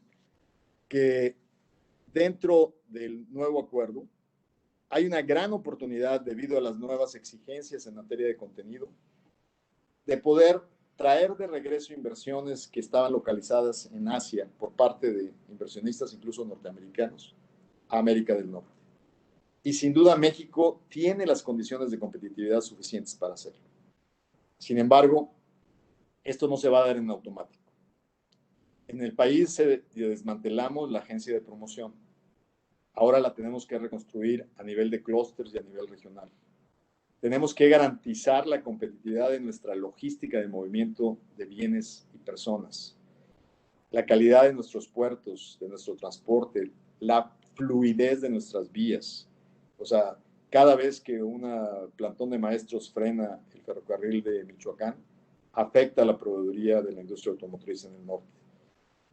que dentro del nuevo acuerdo hay una gran oportunidad debido a las nuevas exigencias en materia de contenido de poder traer de regreso inversiones que estaban localizadas en Asia por parte de inversionistas incluso norteamericanos a América del Norte. Y sin duda México tiene las condiciones de competitividad suficientes para hacerlo. Sin embargo, esto no se va a dar en automático. En el país desmantelamos la agencia de promoción. Ahora la tenemos que reconstruir a nivel de clústeres y a nivel regional. Tenemos que garantizar la competitividad de nuestra logística de movimiento de bienes y personas, la calidad de nuestros puertos, de nuestro transporte, la fluidez de nuestras vías. O sea, cada vez que un plantón de maestros frena el ferrocarril de Michoacán, afecta a la proveeduría de la industria automotriz en el norte.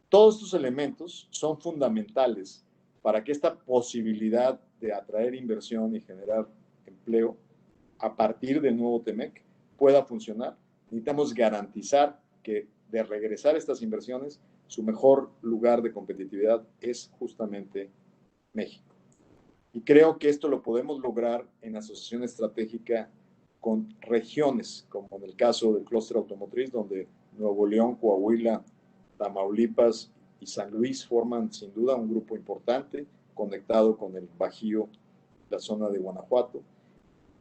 Todos estos elementos son fundamentales para que esta posibilidad de atraer inversión y generar empleo a partir del nuevo TEMEC pueda funcionar. Necesitamos garantizar que de regresar estas inversiones, su mejor lugar de competitividad es justamente México. Y creo que esto lo podemos lograr en asociación estratégica con regiones, como en el caso del clúster automotriz, donde Nuevo León, Coahuila, Tamaulipas y San Luis forman sin duda un grupo importante, conectado con el Bajío, la zona de Guanajuato.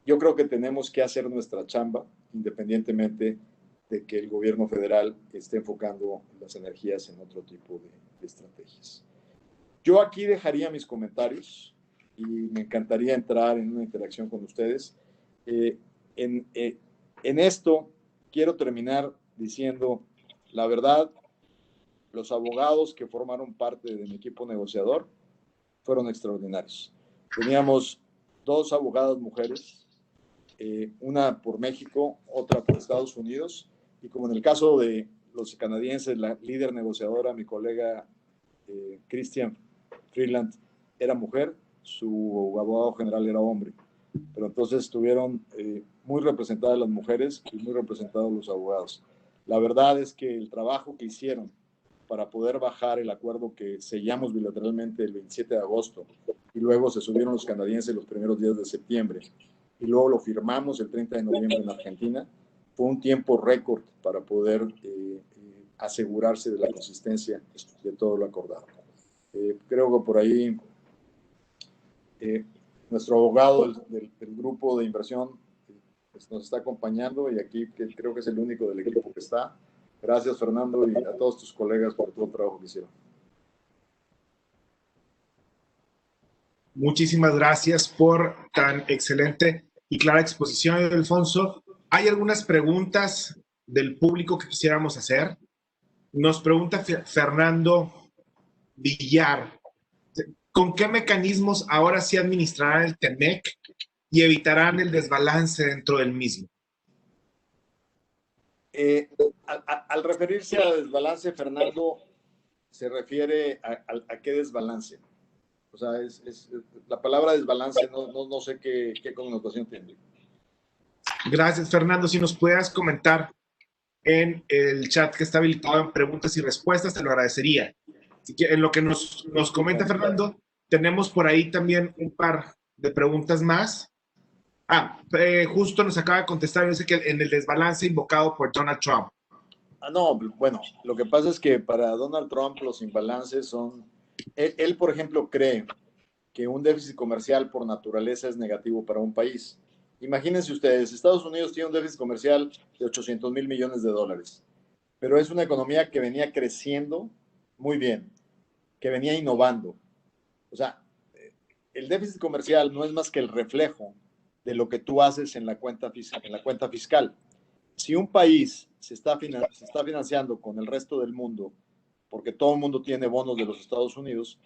Yo creo que tenemos que hacer nuestra chamba, independientemente de que el gobierno federal esté enfocando las energías en otro tipo de estrategias. Yo aquí dejaría mis comentarios y me encantaría entrar en una interacción con ustedes. En esto quiero terminar diciendo, la verdad, los abogados que formaron parte de mi equipo negociador fueron extraordinarios. Teníamos 2 abogadas mujeres, una por México, otra por Estados Unidos, y como en el caso de los canadienses, la líder negociadora, mi colega Christian Freeland, era mujer, su abogado general era hombre, pero entonces estuvieron muy representadas las mujeres y muy representados los abogados. La verdad es que el trabajo que hicieron para poder bajar el acuerdo que sellamos bilateralmente el 27 de agosto y luego se subieron los canadienses los primeros días de septiembre y luego lo firmamos el 30 de noviembre en Argentina, fue un tiempo récord para poder asegurarse de la consistencia de todo lo acordado. Creo que por ahí nuestro abogado del grupo de inversión pues, nos está acompañando y aquí creo que es el único del equipo que está. Gracias, Fernando, y a todos tus colegas por todo el trabajo que hicieron. Muchísimas gracias por tan excelente y clara exposición, Alfonso. Hay algunas preguntas del público que quisiéramos hacer. Nos pregunta Fernando Villar, ¿con qué mecanismos ahora sí administrarán el TEMEC y evitarán el desbalance dentro del mismo? Al referirse a desbalance, Fernando, se refiere a qué desbalance. O sea, la palabra desbalance no sé qué connotación tiene. Gracias, Fernando. Si nos puedas comentar en el chat que está habilitado en preguntas y respuestas, te lo agradecería. Así que en lo que nos comenta Fernando, tenemos por ahí también un par de preguntas más. Justo nos acaba de contestar, dice que en el desbalance invocado por Donald Trump. No, bueno, lo que pasa es que para Donald Trump los imbalances son... Él, por ejemplo, cree que un déficit comercial por naturaleza es negativo para un país. Imagínense ustedes, Estados Unidos tiene un déficit comercial de 800,000 millones de dólares, pero es una economía que venía creciendo muy bien, que venía innovando. O sea, el déficit comercial no es más que el reflejo de lo que tú haces en la cuenta fiscal. Si un país se está financiando con el resto del mundo, porque todo el mundo tiene bonos de los Estados Unidos,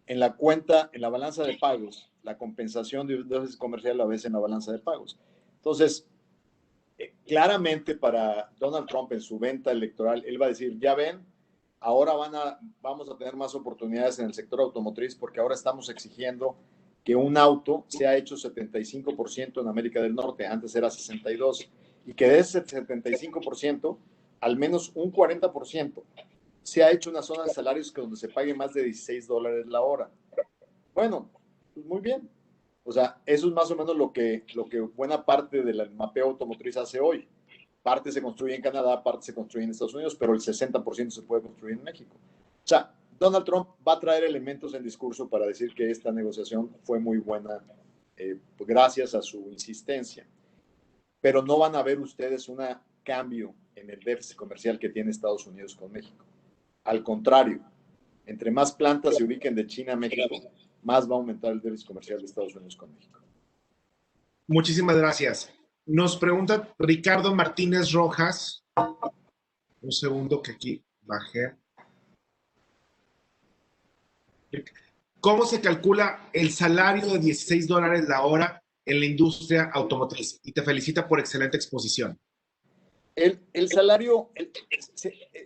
en la balanza de pagos, la compensación de un déficit comercial la ves en la balanza de pagos. Entonces, claramente para Donald Trump en su venta electoral, él va a decir, ya ven, ahora vamos a tener más oportunidades en el sector automotriz porque ahora estamos exigiendo que un auto sea hecho 75% en América del Norte, antes era 62%, y que de ese 75%, al menos un 40% se ha hecho una zona de salarios donde se pague más de $16 la hora. Bueno, pues muy bien. O sea, eso es más o menos lo que buena parte del mapeo automotriz hace hoy. Parte se construye en Canadá, parte se construye en Estados Unidos, pero el 60% se puede construir en México. O sea, Donald Trump va a traer elementos en discurso para decir que esta negociación fue muy buena gracias a su insistencia. Pero no van a ver ustedes un cambio en el déficit comercial que tiene Estados Unidos con México. Al contrario, entre más plantas se ubiquen de China a México, más va a aumentar el déficit comercial de Estados Unidos con México. Muchísimas gracias. Nos pregunta Ricardo Martínez Rojas. Un segundo que aquí bajé. ¿Cómo se calcula el salario de $16 la hora en la industria automotriz? Y te felicita por excelente exposición. El salario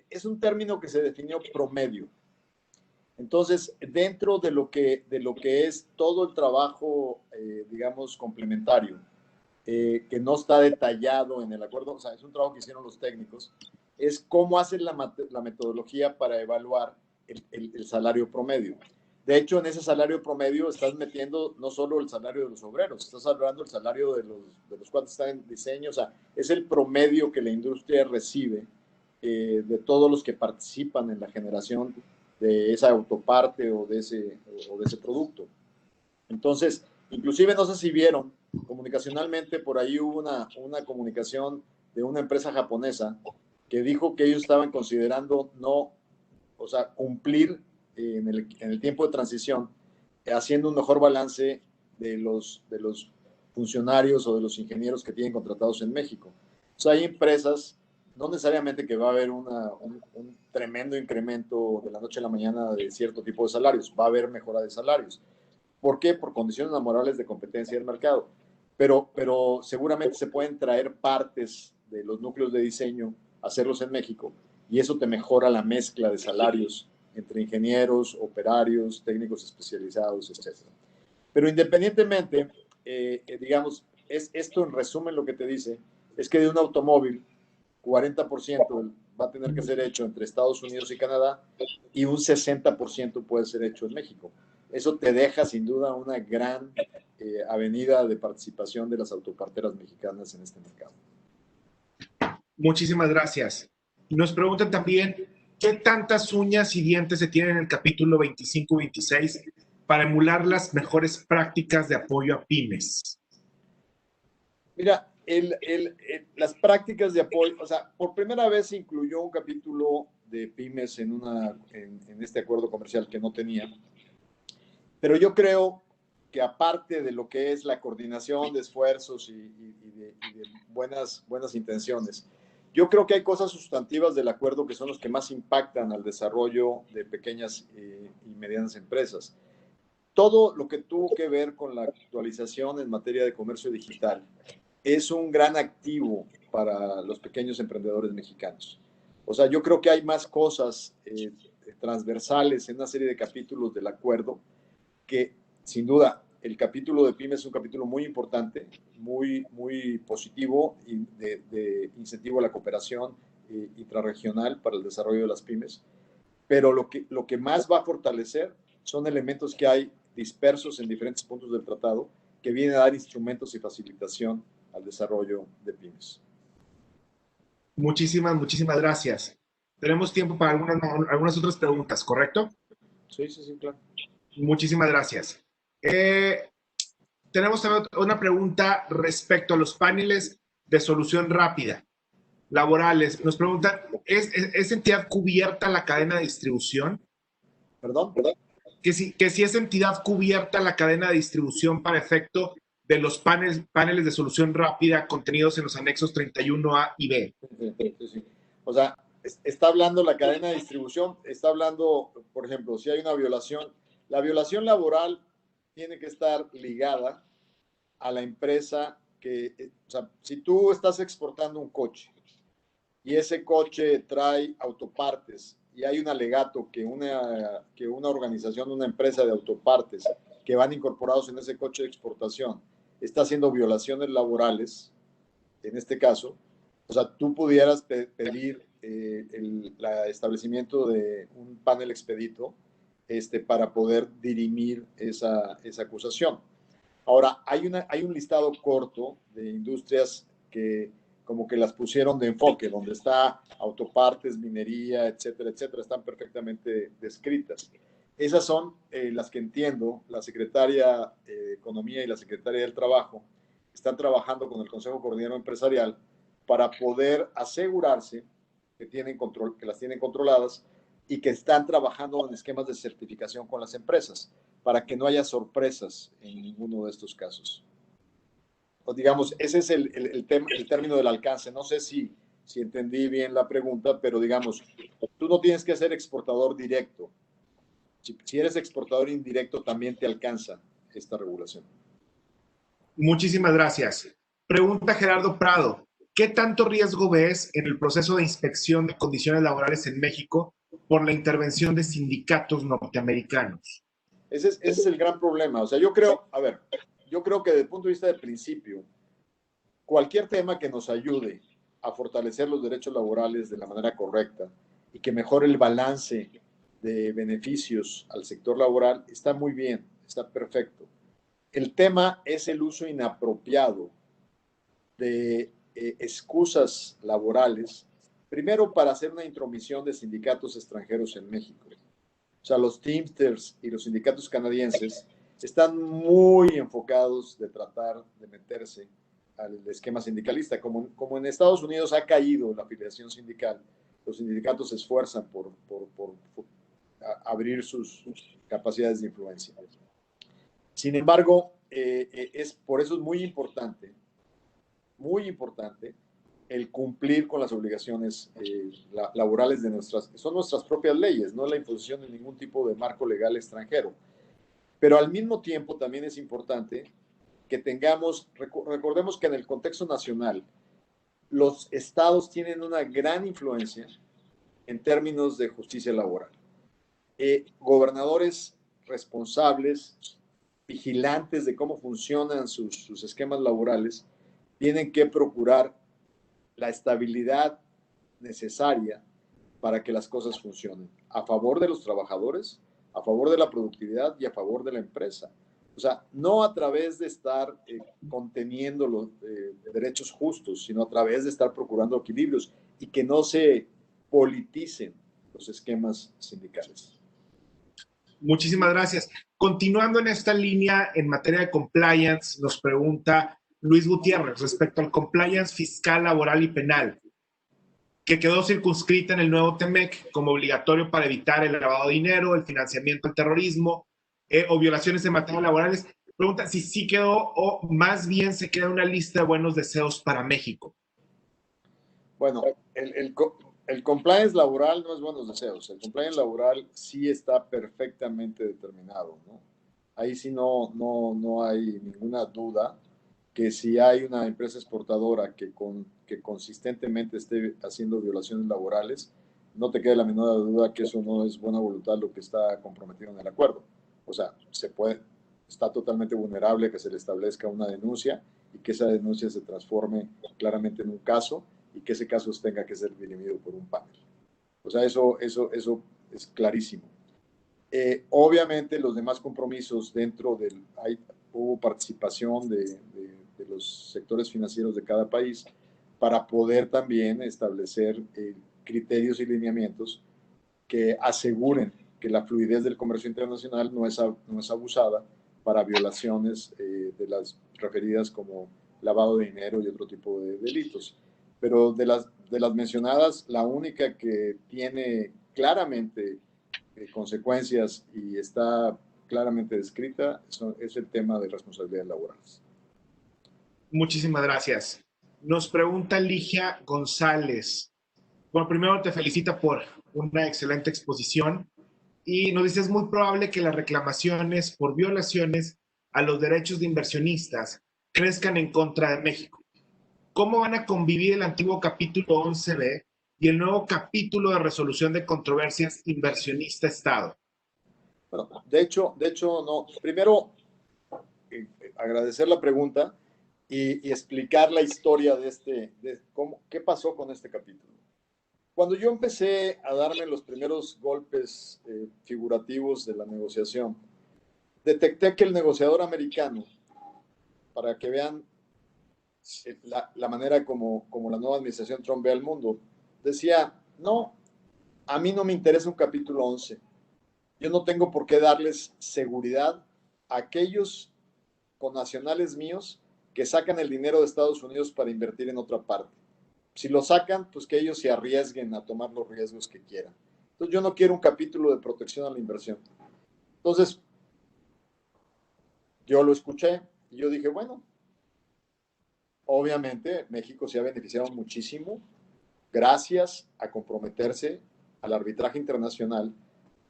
es un término que se definió promedio. Entonces, dentro de lo que es todo el trabajo, digamos, complementario, que no está detallado en el acuerdo, o sea, es un trabajo que hicieron los técnicos, es cómo hacen la metodología para evaluar el salario promedio. De hecho, en ese salario promedio estás metiendo no solo el salario de los obreros, estás hablando del salario de los cuales están en diseño, o sea, es el promedio que la industria recibe de todos los que participan en la generación de esa autoparte o de ese producto. Entonces, inclusive no sé si vieron, comunicacionalmente por ahí hubo una comunicación de una empresa japonesa que dijo que ellos estaban considerando no, o sea, cumplir en el tiempo de transición, haciendo un mejor balance de los funcionarios o de los ingenieros que tienen contratados en México. O sea, hay empresas, no necesariamente que va a haber un tremendo incremento de la noche a la mañana de cierto tipo de salarios, va a haber mejora de salarios. ¿Por qué? Por condiciones laborales de competencia del mercado. Pero seguramente se pueden traer partes de los núcleos de diseño, hacerlos en México, y eso te mejora la mezcla de salarios entre ingenieros, operarios, técnicos especializados, etc. Pero independientemente, digamos, esto en resumen lo que te dice es que de un automóvil, 40% va a tener que ser hecho entre Estados Unidos y Canadá y un 60% puede ser hecho en México. Eso te deja sin duda una gran avenida de participación de las autoparteras mexicanas en este mercado. Muchísimas gracias. Y nos preguntan también, ¿qué tantas uñas y dientes se tienen en el capítulo 25 y 26 para emular las mejores prácticas de apoyo a pymes? Mira, las prácticas de apoyo, o sea, por primera vez se incluyó un capítulo de pymes en este acuerdo comercial que no tenía. Pero yo creo que aparte de lo que es la coordinación de esfuerzos y de buenas intenciones, yo creo que hay cosas sustantivas del acuerdo que son los que más impactan al desarrollo de pequeñas y medianas empresas. Todo lo que tuvo que ver con la actualización en materia de comercio digital es un gran activo para los pequeños emprendedores mexicanos. O sea, yo creo que hay más cosas transversales en una serie de capítulos del acuerdo que, sin duda, el capítulo de pymes es un capítulo muy importante, muy positivo y de incentivo a la cooperación intrarregional para el desarrollo de las pymes. Pero lo que más va a fortalecer son elementos que hay dispersos en diferentes puntos del tratado que vienen a dar instrumentos y facilitación al desarrollo de pymes. Muchísimas gracias. Tenemos tiempo para algunas otras preguntas, ¿correcto? Sí, claro. Muchísimas gracias. Tenemos también una pregunta respecto a los paneles de solución rápida laborales. Nos preguntan, ¿es entidad cubierta la cadena de distribución? ¿Perdón? Que si es entidad cubierta la cadena de distribución para efecto de los paneles de solución rápida contenidos en los anexos 31A y B. Sí. O sea, está hablando la cadena de distribución, está hablando, por ejemplo, si hay una violación, la violación laboral tiene que estar ligada a la empresa que, o sea, si tú estás exportando un coche y ese coche trae autopartes y hay un alegato que una organización, una empresa de autopartes que van incorporados en ese coche de exportación está haciendo violaciones laborales, en este caso, o sea, tú pudieras pedir el establecimiento de un panel expedito para poder dirimir esa acusación. Ahora, hay un listado corto de industrias que como que las pusieron de enfoque, donde está autopartes, minería, etcétera, están perfectamente descritas. Esas son las que entiendo, la Secretaria de Economía y la Secretaria del Trabajo están trabajando con el Consejo Coordinador Empresarial para poder asegurarse que las tienen controladas y que están trabajando en esquemas de certificación con las empresas para que no haya sorpresas en ninguno de estos casos. O digamos, ese es el término del alcance. No sé si entendí bien la pregunta, pero digamos, tú no tienes que ser exportador directo. Si eres exportador indirecto, también te alcanza esta regulación. Muchísimas gracias. Pregunta Gerardo Prado. ¿Qué tanto riesgo ves en el proceso de inspección de condiciones laborales en México por la intervención de sindicatos norteamericanos. Ese es el gran problema. O sea, yo creo, a ver, yo creo que desde el punto de vista de principio, cualquier tema que nos ayude a fortalecer los derechos laborales de la manera correcta y que mejore el balance de beneficios al sector laboral está muy bien, está perfecto. El tema es el uso inapropiado de excusas laborales, primero para hacer una intromisión de sindicatos extranjeros en México. O sea, los Teamsters y los sindicatos canadienses están muy enfocados de tratar de meterse al esquema sindicalista. Como en Estados Unidos ha caído la afiliación sindical, los sindicatos se esfuerzan por abrir sus capacidades de influencia. Sin embargo, por eso es muy importante el cumplir con las obligaciones laborales son nuestras propias leyes, no la imposición de ningún tipo de marco legal extranjero. Pero al mismo tiempo también es importante que recordemos que en el contexto nacional, los estados tienen una gran influencia en términos de justicia laboral. Gobernadores responsables, vigilantes de cómo funcionan sus esquemas laborales, tienen que procurar la estabilidad necesaria para que las cosas funcionen, a favor de los trabajadores, a favor de la productividad y a favor de la empresa. O sea, no a través de estar conteniendo los derechos justos, sino a través de estar procurando equilibrios y que no se politicen los esquemas sindicales. Muchísimas gracias. Continuando en esta línea, en materia de compliance, nos pregunta Luis Gutiérrez respecto al compliance fiscal, laboral y penal, que quedó circunscrita en el nuevo TEMEC como obligatorio para evitar el lavado de dinero, el financiamiento del terrorismo o violaciones en materia laborales. Pregunta si sí quedó o más bien se queda una lista de buenos deseos para México. Bueno, el compliance laboral no es buenos deseos. El compliance laboral sí está perfectamente determinado, ¿no? Ahí sí no hay ninguna duda que si hay una empresa exportadora que consistentemente esté haciendo violaciones laborales, no te quede la menor duda que eso no es buena voluntad lo que está comprometido en el acuerdo. O sea, está totalmente vulnerable que se le establezca una denuncia y que esa denuncia se transforme claramente en un caso y que ese caso tenga que ser dirimido por un panel. O sea, eso es clarísimo. Obviamente los demás compromisos hubo participación de los sectores financieros de cada país para poder también establecer criterios y lineamientos que aseguren que la fluidez del comercio internacional no es abusada para violaciones de las referidas como lavado de dinero y otro tipo de delitos. Pero de las mencionadas, la única que tiene claramente consecuencias y está claramente descrita es el tema de responsabilidades laborales. Muchísimas gracias. Nos pregunta Ligia González. Bueno, primero te felicita por una excelente exposición y nos dice es muy probable que las reclamaciones por violaciones a los derechos de inversionistas crezcan en contra de México. ¿Cómo van a convivir el antiguo capítulo 11B y el nuevo capítulo de resolución de controversias inversionista-Estado? Bueno, de hecho, no. Primero, agradecer la pregunta y explicar la historia qué pasó con este capítulo. Cuando yo empecé a darme los primeros golpes figurativos de la negociación, detecté que el negociador americano, para que vean la manera como la nueva administración Trump ve al mundo, decía, no, a mí no me interesa un capítulo 11. Yo no tengo por qué darles seguridad a aquellos connacionales míos que sacan el dinero de Estados Unidos para invertir en otra parte. Si lo sacan, pues que ellos se arriesguen a tomar los riesgos que quieran. Entonces yo no quiero un capítulo de protección a la inversión. Entonces, yo lo escuché y yo dije, bueno, obviamente México se ha beneficiado muchísimo gracias a comprometerse al arbitraje internacional.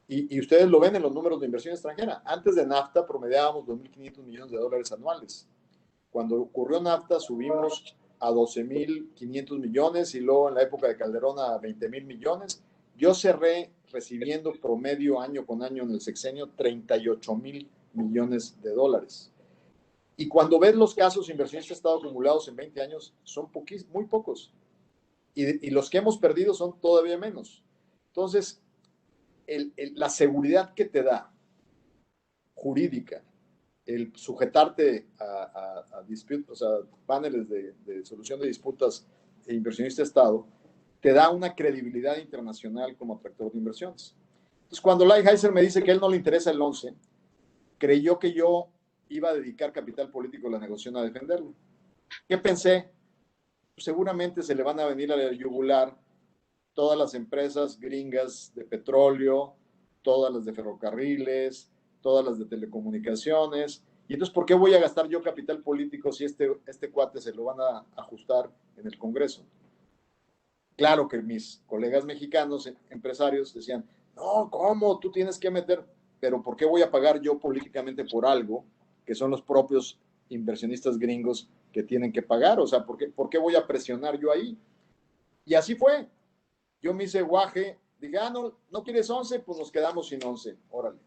Y ustedes lo ven en los números de inversión extranjera. Antes de NAFTA promediábamos 2.500 millones de dólares anuales. Cuando ocurrió NAFTA subimos a 12.500 millones y luego en la época de Calderón a 20.000 millones. Yo cerré recibiendo promedio año con año en el sexenio 38,000 millones de dólares. Y cuando ves los casos inversionistas Estado acumulados en 20 años, son muy pocos. Y los que hemos perdido son todavía menos. Entonces, la seguridad que te da jurídica, el sujetarte a disputas, o sea, paneles de solución de disputas e inversionista Estado, te da una credibilidad internacional como atractor de inversiones. Entonces, cuando Lighthizer me dice que a él no le interesa el 11, creyó que yo iba a dedicar capital político a la negociación a defenderlo. ¿Qué pensé? Pues seguramente se le van a venir a la yugular todas las empresas gringas de petróleo, todas las de ferrocarriles, todas las de telecomunicaciones. Y entonces, ¿por qué voy a gastar yo capital político si este cuate se lo van a ajustar en el Congreso? Claro que mis colegas mexicanos, empresarios, decían, no, ¿cómo? Tú tienes que meter, pero ¿por qué voy a pagar yo políticamente por algo que son los propios inversionistas gringos que tienen que pagar? O sea, ¿por qué voy a presionar yo ahí? Y así fue. Yo me hice guaje, dije, no quieres 11, pues nos quedamos sin 11, órale.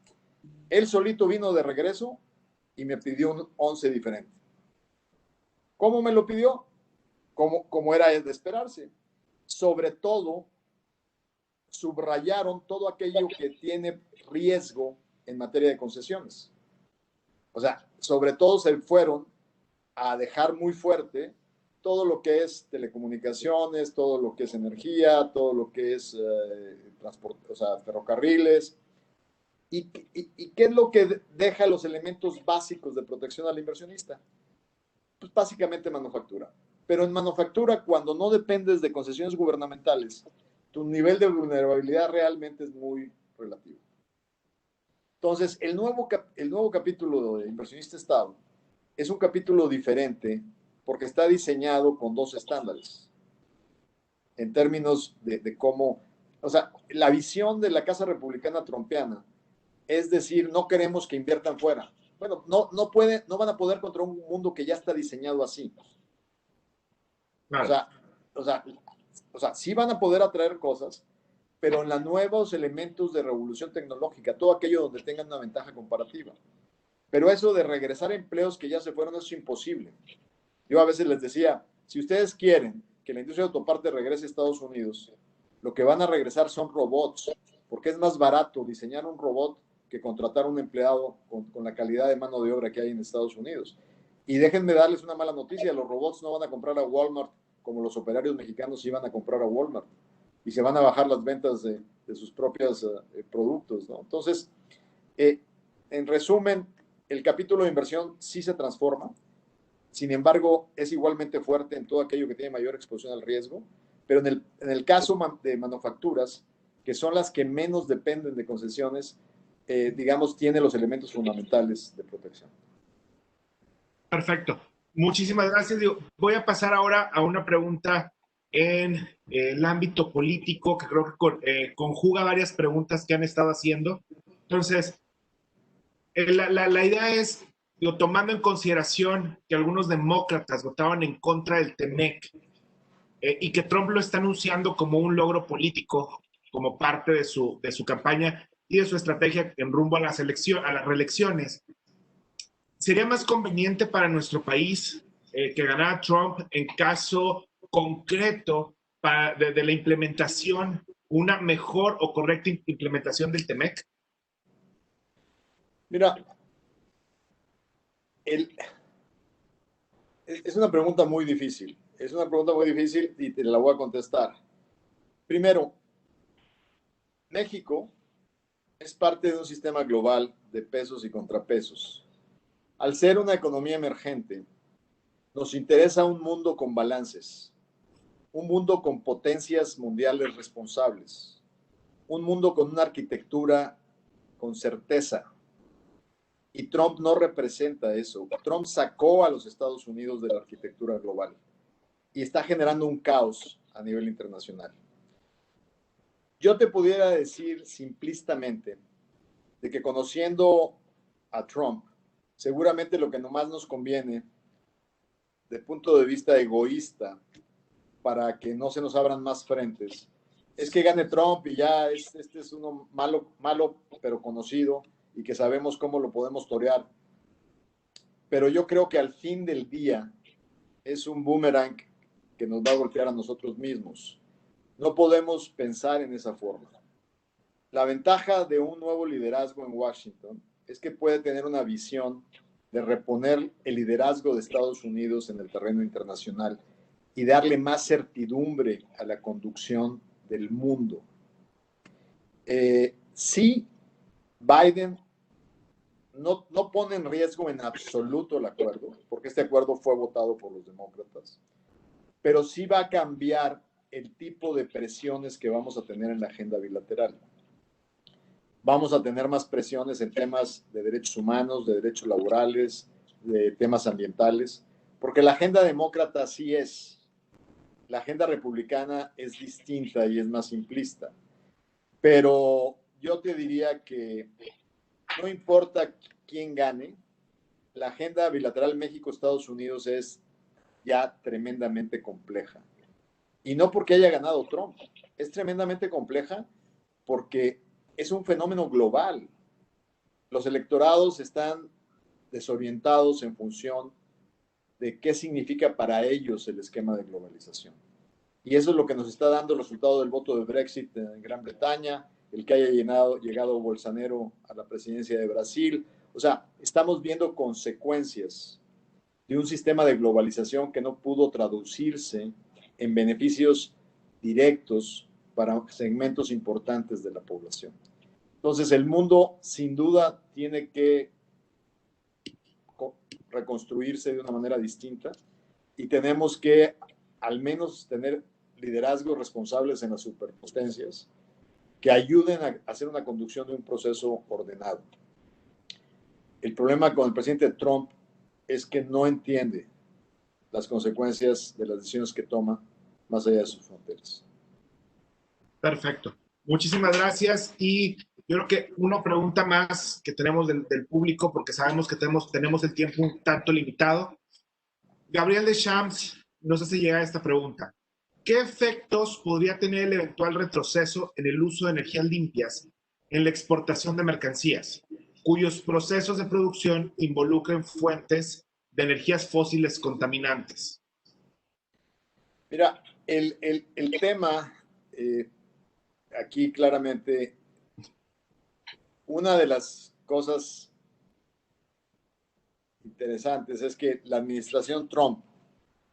Él solito vino de regreso y me pidió un 11 diferente. ¿Cómo me lo pidió? Como era de esperarse. Sobre todo, subrayaron todo aquello que tiene riesgo en materia de concesiones. O sea, sobre todo se fueron a dejar muy fuerte todo lo que es telecomunicaciones, todo lo que es energía, todo lo que es transporte, o sea, ferrocarriles. ¿Y qué es lo que deja los elementos básicos de protección al inversionista? Pues básicamente manufactura. Pero en manufactura, cuando no dependes de concesiones gubernamentales, tu nivel de vulnerabilidad realmente es muy relativo. Entonces, el nuevo capítulo de Inversionista Estado es un capítulo diferente porque está diseñado con dos estándares en términos de cómo, o sea, la visión de la Casa Republicana Trumpiana es decir, no queremos que inviertan fuera. Bueno, no van a poder contra un mundo que ya está diseñado así. Claro. O sea, sí van a poder atraer cosas, pero en los nuevos elementos de revolución tecnológica, todo aquello donde tengan una ventaja comparativa. Pero eso de regresar a empleos que ya se fueron, eso es imposible. Yo a veces les decía, si ustedes quieren que la industria de autoparte regrese a Estados Unidos, lo que van a regresar son robots, porque es más barato diseñar un robot que contratar un empleado con la calidad de mano de obra que hay en Estados Unidos. Y déjenme darles una mala noticia, los robots no van a comprar a Walmart como los operarios mexicanos iban a comprar a Walmart y se van a bajar las ventas de sus propios productos, ¿no? Entonces, en resumen, el capítulo de inversión sí se transforma, sin embargo, es igualmente fuerte en todo aquello que tiene mayor exposición al riesgo, pero en el caso de manufacturas, que son las que menos dependen de concesiones, digamos, tiene los elementos fundamentales de protección. Perfecto. Muchísimas gracias. Voy a pasar ahora a una pregunta en el ámbito político que creo que conjuga varias preguntas que han estado haciendo. Entonces, la idea es, tomando en consideración que algunos demócratas votaban en contra del TEMEC y que Trump lo está anunciando como un logro político, como parte de su campaña y de su estrategia en rumbo a las reelecciones. ¿Sería más conveniente para nuestro país que ganara Trump en caso concreto de la implementación, una mejor o correcta implementación del TEMEC? Mira, es una pregunta muy difícil. Es una pregunta muy difícil y te la voy a contestar. Primero, México es parte de un sistema global de pesos y contrapesos. Al ser una economía emergente, nos interesa un mundo con balances, un mundo con potencias mundiales responsables, un mundo con una arquitectura con certeza. Y Trump no representa eso. Trump sacó a los Estados Unidos de la arquitectura global y está generando un caos a nivel internacional. Yo te pudiera decir simplistamente de que conociendo a Trump, seguramente lo que nomás nos conviene, de punto de vista egoísta, para que no se nos abran más frentes, es que gane Trump y ya este es uno malo, malo, pero conocido y que sabemos cómo lo podemos torear. Pero yo creo que al fin del día es un boomerang que nos va a golpear a nosotros mismos. No podemos pensar en esa forma. La ventaja de un nuevo liderazgo en Washington es que puede tener una visión de reponer el liderazgo de Estados Unidos en el terreno internacional y darle más certidumbre a la conducción del mundo. Sí, Biden no pone en riesgo en absoluto el acuerdo, porque este acuerdo fue votado por los demócratas, pero sí va a cambiar el tipo de presiones que vamos a tener en la agenda bilateral. Vamos a tener más presiones en temas de derechos humanos, de derechos laborales, de temas ambientales, porque la agenda demócrata sí es. La agenda republicana es distinta y es más simplista. Pero yo te diría que no importa quién gane, la agenda bilateral México-Estados Unidos es ya tremendamente compleja. Y no porque haya ganado Trump, es tremendamente compleja porque es un fenómeno global. Los electorados están desorientados en función de qué significa para ellos el esquema de globalización. Y eso es lo que nos está dando el resultado del voto de Brexit en Gran Bretaña, el que haya llegado Bolsonaro a la presidencia de Brasil. O sea, estamos viendo consecuencias de un sistema de globalización que no pudo traducirse en beneficios directos para segmentos importantes de la población. Entonces, el mundo sin duda tiene que reconstruirse de una manera distinta y tenemos que al menos tener liderazgos responsables en las superpotencias que ayuden a hacer una conducción de un proceso ordenado. El problema con el presidente Trump es que no entiende las consecuencias de las decisiones que toma más allá de sus fronteras. Perfecto. Muchísimas gracias. Y yo creo que una pregunta más que tenemos del público, porque sabemos que tenemos el tiempo un tanto limitado. Gabriel Deschamps nos hace llegar esta pregunta. ¿Qué efectos podría tener el eventual retroceso en el uso de energías limpias en la exportación de mercancías, cuyos procesos de producción involucren fuentes de energías fósiles contaminantes? Mira, el tema aquí claramente, una de las cosas interesantes es que la administración Trump,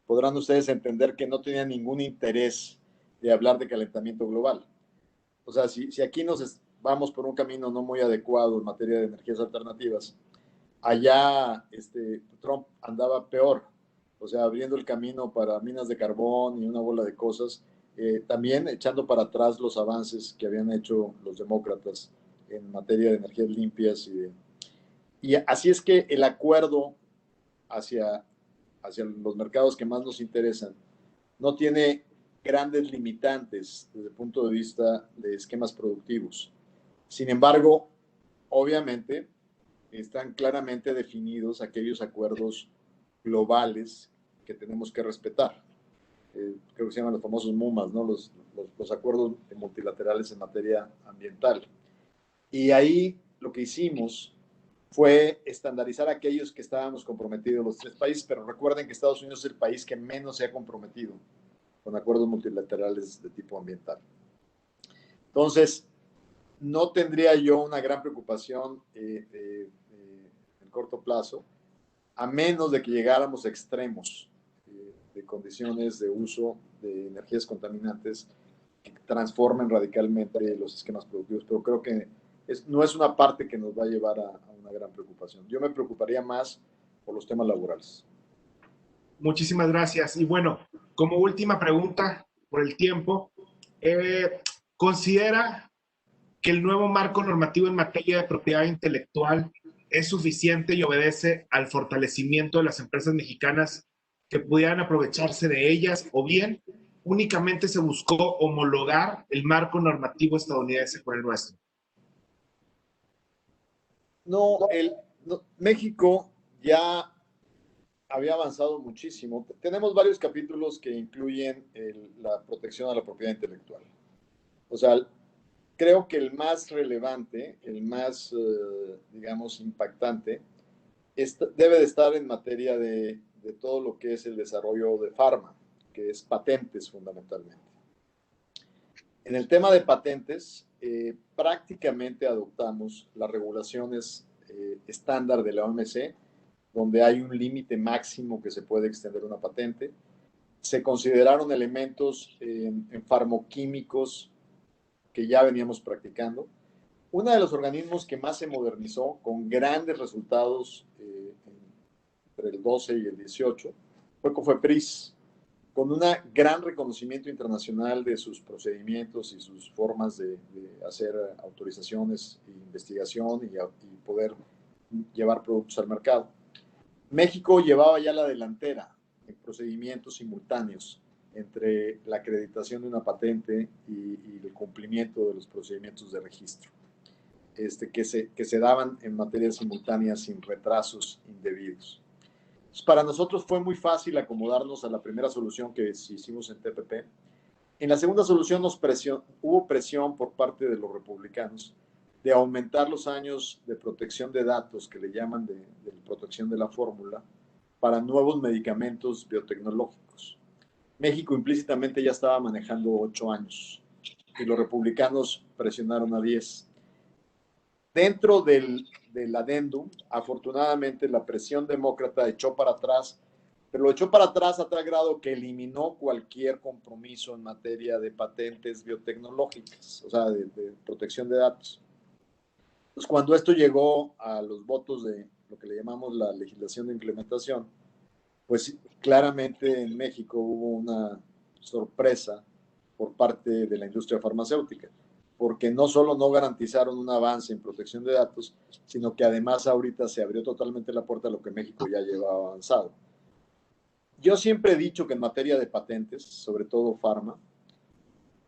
podrán ustedes entender que no tenía ningún interés de hablar de calentamiento global. O sea, si aquí vamos por un camino no muy adecuado en materia de energías alternativas, allá Trump andaba peor, o sea, abriendo el camino para minas de carbón y una bola de cosas, también echando para atrás los avances que habían hecho los demócratas en materia de energías limpias. Y así es que el acuerdo hacia los mercados que más nos interesan no tiene grandes limitantes desde el punto de vista de esquemas productivos. Sin embargo, obviamente, están claramente definidos aquellos acuerdos globales que tenemos que respetar. Creo que se llaman los famosos MUMAS, ¿no? Los acuerdos multilaterales en materia ambiental. Y ahí lo que hicimos fue estandarizar aquellos que estábamos comprometidos los tres países, pero recuerden que Estados Unidos es el país que menos se ha comprometido con acuerdos multilaterales de tipo ambiental. Entonces, no tendría yo una gran preocupación en corto plazo, a menos de que llegáramos a extremos de condiciones de uso de energías contaminantes que transformen radicalmente los esquemas productivos, pero creo que no es una parte que nos va a llevar a una gran preocupación. Yo me preocuparía más por los temas laborales. Muchísimas gracias. Y bueno, como última pregunta por el tiempo, ¿considera que el nuevo marco normativo en materia de propiedad intelectual es suficiente y obedece al fortalecimiento de las empresas mexicanas que pudieran aprovecharse de ellas, o bien únicamente se buscó homologar el marco normativo estadounidense con el nuestro? No, México ya había avanzado muchísimo. Tenemos varios capítulos que incluyen la protección a la propiedad intelectual. O sea, creo que el más relevante, el más, digamos, impactante, debe de estar en materia de todo lo que es el desarrollo de farma, que es patentes fundamentalmente. En el tema de patentes, prácticamente adoptamos las regulaciones estándar de la OMC, donde hay un límite máximo que se puede extender una patente. Se consideraron elementos en farmoquímicos que ya veníamos practicando. Uno de los organismos que más se modernizó con grandes resultados entre el 12 y el 18 fue COFEPRIS, con un gran reconocimiento internacional de sus procedimientos y sus formas de hacer autorizaciones e investigación y poder llevar productos al mercado. México llevaba ya la delantera en procedimientos simultáneos entre la acreditación de una patente y el cumplimiento de los procedimientos de registro, que se daban en materia simultánea sin retrasos indebidos. Para nosotros fue muy fácil acomodarnos a la primera solución que hicimos en TPP. En la segunda solución hubo presión por parte de los republicanos de aumentar los años de protección de datos, que le llaman de protección de la fórmula, para nuevos medicamentos biotecnológicos. México implícitamente ya estaba manejando 8 años y los republicanos presionaron a 10. Dentro del adendum, afortunadamente la presión demócrata echó para atrás, pero lo echó para atrás a tal grado que eliminó cualquier compromiso en materia de patentes biotecnológicas, o sea, de protección de datos. Entonces, cuando esto llegó a los votos de lo que le llamamos la legislación de implementación, pues claramente en México hubo una sorpresa por parte de la industria farmacéutica, porque no solo no garantizaron un avance en protección de datos, sino que además ahorita se abrió totalmente la puerta a lo que México ya llevaba avanzado. Yo siempre he dicho que en materia de patentes, sobre todo farma,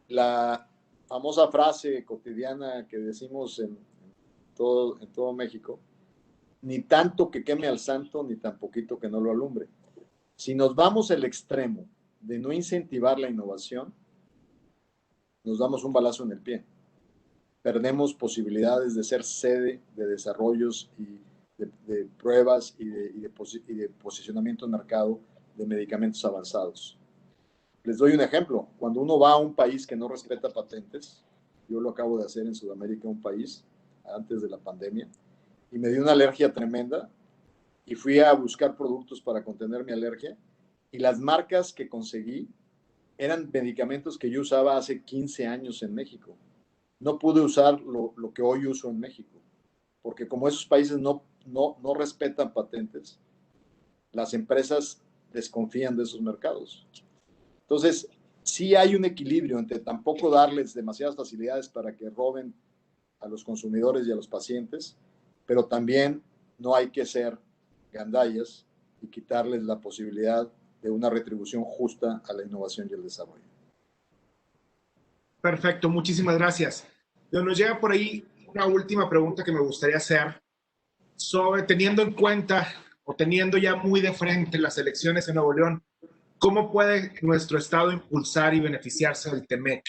la famosa frase cotidiana que decimos en todo México, ni tanto que queme al santo, ni tan poquito que no lo alumbre. Si nos vamos al extremo de no incentivar la innovación, nos damos un balazo en el pie. Perdemos posibilidades de ser sede de desarrollos y de pruebas y de posicionamiento en mercado de medicamentos avanzados. Les doy un ejemplo. Cuando uno va a un país que no respeta patentes, yo lo acabo de hacer en Sudamérica, un país, antes de la pandemia, y me dio una alergia tremenda y fui a buscar productos para contener mi alergia y las marcas que conseguí eran medicamentos que yo usaba hace 15 años en México. No pude usar lo que hoy uso en México, porque como esos países no respetan patentes, las empresas desconfían de esos mercados. Entonces, sí hay un equilibrio entre tampoco darles demasiadas facilidades para que roben a los consumidores y a los pacientes, pero también no hay que ser gandallas y quitarles la posibilidad de una retribución justa a la innovación y el desarrollo. Perfecto, muchísimas gracias. Nos llega por ahí una última pregunta que me gustaría hacer sobre, teniendo en cuenta o teniendo ya muy de frente las elecciones en Nuevo León, ¿cómo puede nuestro estado impulsar y beneficiarse del TEMEC?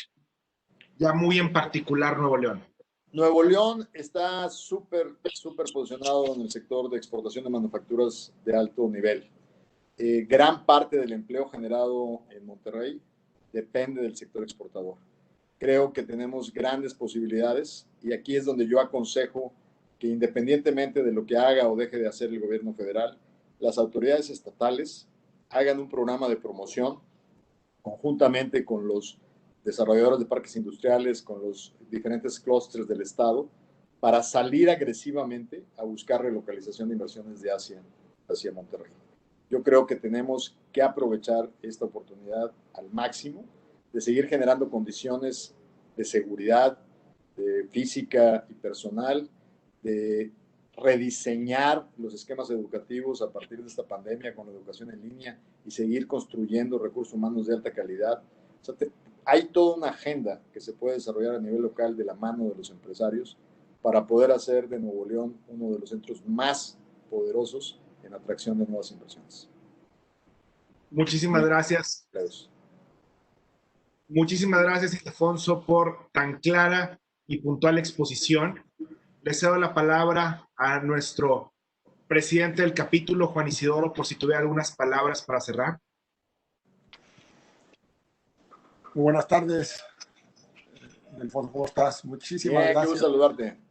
Ya muy en particular Nuevo León. Nuevo León está súper posicionado en el sector de exportación de manufacturas de alto nivel. Gran parte del empleo generado en Monterrey depende del sector exportador. Creo que tenemos grandes posibilidades y aquí es donde yo aconsejo que independientemente de lo que haga o deje de hacer el gobierno federal, las autoridades estatales hagan un programa de promoción conjuntamente con los desarrolladores de parques industriales, con los diferentes clústeres del Estado, para salir agresivamente a buscar relocalización de inversiones de Asia hacia Monterrey. Yo creo que tenemos que aprovechar esta oportunidad al máximo de seguir generando condiciones de seguridad, de física y personal, de rediseñar los esquemas educativos a partir de esta pandemia con la educación en línea y seguir construyendo recursos humanos de alta calidad. O sea, hay toda una agenda que se puede desarrollar a nivel local de la mano de los empresarios para poder hacer de Nuevo León uno de los centros más poderosos en atracción de nuevas inversiones. Muchísimas gracias. Gracias. Muchísimas gracias, Ildefonso, por tan clara y puntual exposición. Le cedo la palabra a nuestro presidente del capítulo, Juan Isidoro, por si tuviera algunas palabras para cerrar. Muy buenas tardes, Ildefonso, ¿cómo estás? Muchísimas Bien, gracias. qué gusto saludarte.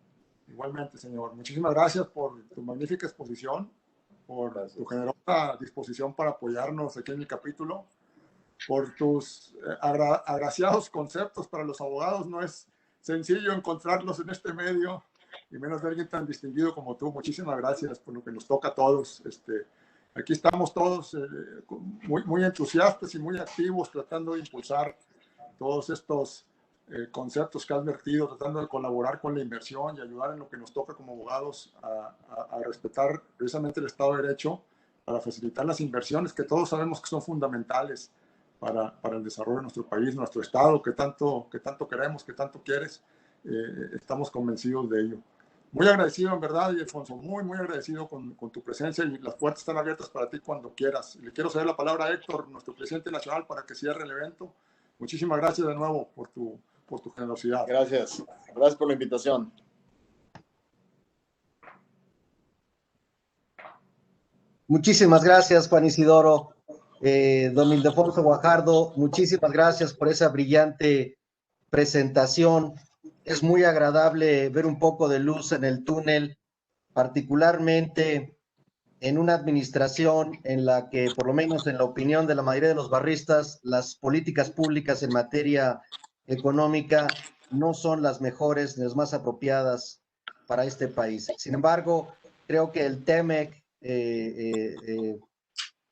Igualmente, señor. Muchísimas gracias por tu magnífica exposición, por tu generosa disposición para apoyarnos aquí en el capítulo, por tus agraciados conceptos para los abogados. No es sencillo encontrarlos en este medio, y menos de alguien tan distinguido como tú. Muchísimas gracias por lo que nos toca a todos. Aquí estamos todos muy entusiastas y muy activos tratando de impulsar todos estos conceptos que has vertido, tratando de colaborar con la inversión y ayudar en lo que nos toca como abogados a respetar precisamente el Estado de Derecho, para facilitar las inversiones que todos sabemos que son fundamentales para el desarrollo de nuestro país, nuestro Estado, que tanto queremos, que tanto quieres. Estamos convencidos de ello. Muy agradecido, en verdad, Ildefonso, muy agradecido con tu presencia, y las puertas están abiertas para ti cuando quieras. Le quiero ceder la palabra a Héctor, nuestro presidente nacional, para que cierre el evento. Muchísimas gracias de nuevo por tu generosidad. Gracias. Gracias por la invitación. Muchísimas gracias, Juan Isidoro. Don Ildefonso Guajardo, muchísimas gracias por esa brillante presentación. Es muy agradable ver un poco de luz en el túnel, particularmente en una administración en la que, por lo menos en la opinión de la mayoría de los barristas, las políticas públicas en materia económica no son las mejores ni las más apropiadas para este país. Sin embargo, creo que el TEMEC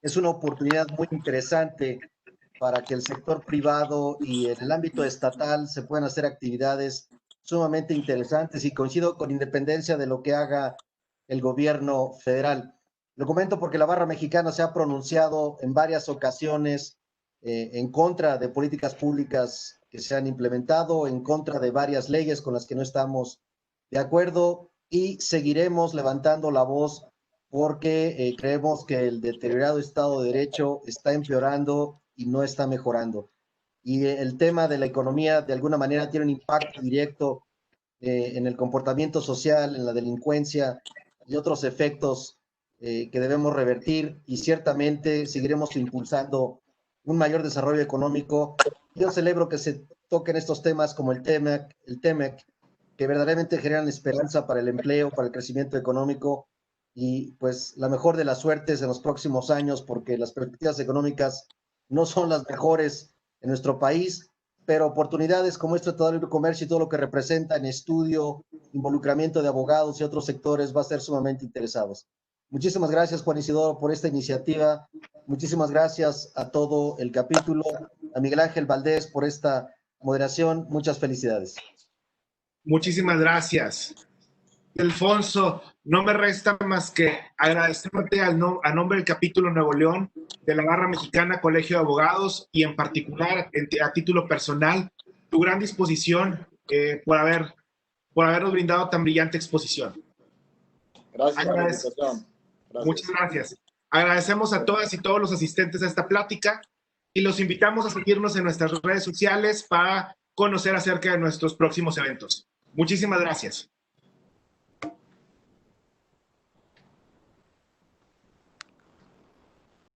es una oportunidad muy interesante para que el sector privado y en el ámbito estatal se puedan hacer actividades sumamente interesantes, y coincido con independencia de lo que haga el gobierno federal. Lo comento porque la Barra Mexicana se ha pronunciado en varias ocasiones en contra de políticas públicas que se han implementado, en contra de varias leyes con las que no estamos de acuerdo, y seguiremos levantando la voz porque creemos que el deteriorado Estado de Derecho está empeorando y no está mejorando. Y el tema de la economía de alguna manera tiene un impacto directo en el comportamiento social, en la delincuencia y otros efectos que debemos revertir, y ciertamente seguiremos impulsando un mayor desarrollo económico. Yo celebro que se toquen estos temas como el TEMEC, que verdaderamente generan esperanza para el empleo, para el crecimiento económico, y pues la mejor de las suertes en los próximos años, porque las perspectivas económicas no son las mejores en nuestro país, pero oportunidades como este Tratado de Libre Comercio y todo lo que representa en estudio, involucramiento de abogados y otros sectores va a ser sumamente interesados. Muchísimas gracias, Juan Isidoro, por esta iniciativa. Muchísimas gracias a todo el capítulo, a Miguel Ángel Valdés por esta moderación. Muchas felicidades. Muchísimas gracias. Ildefonso, no me resta más que agradecerte a nombre del capítulo Nuevo León de la Barra Mexicana Colegio de Abogados, y en particular a título personal, tu gran disposición por habernos brindado tan brillante exposición. Gracias por la invitación. Gracias. Muchas gracias. Agradecemos a todas y todos los asistentes a esta plática, y los invitamos a seguirnos en nuestras redes sociales para conocer acerca de nuestros próximos eventos. Muchísimas gracias.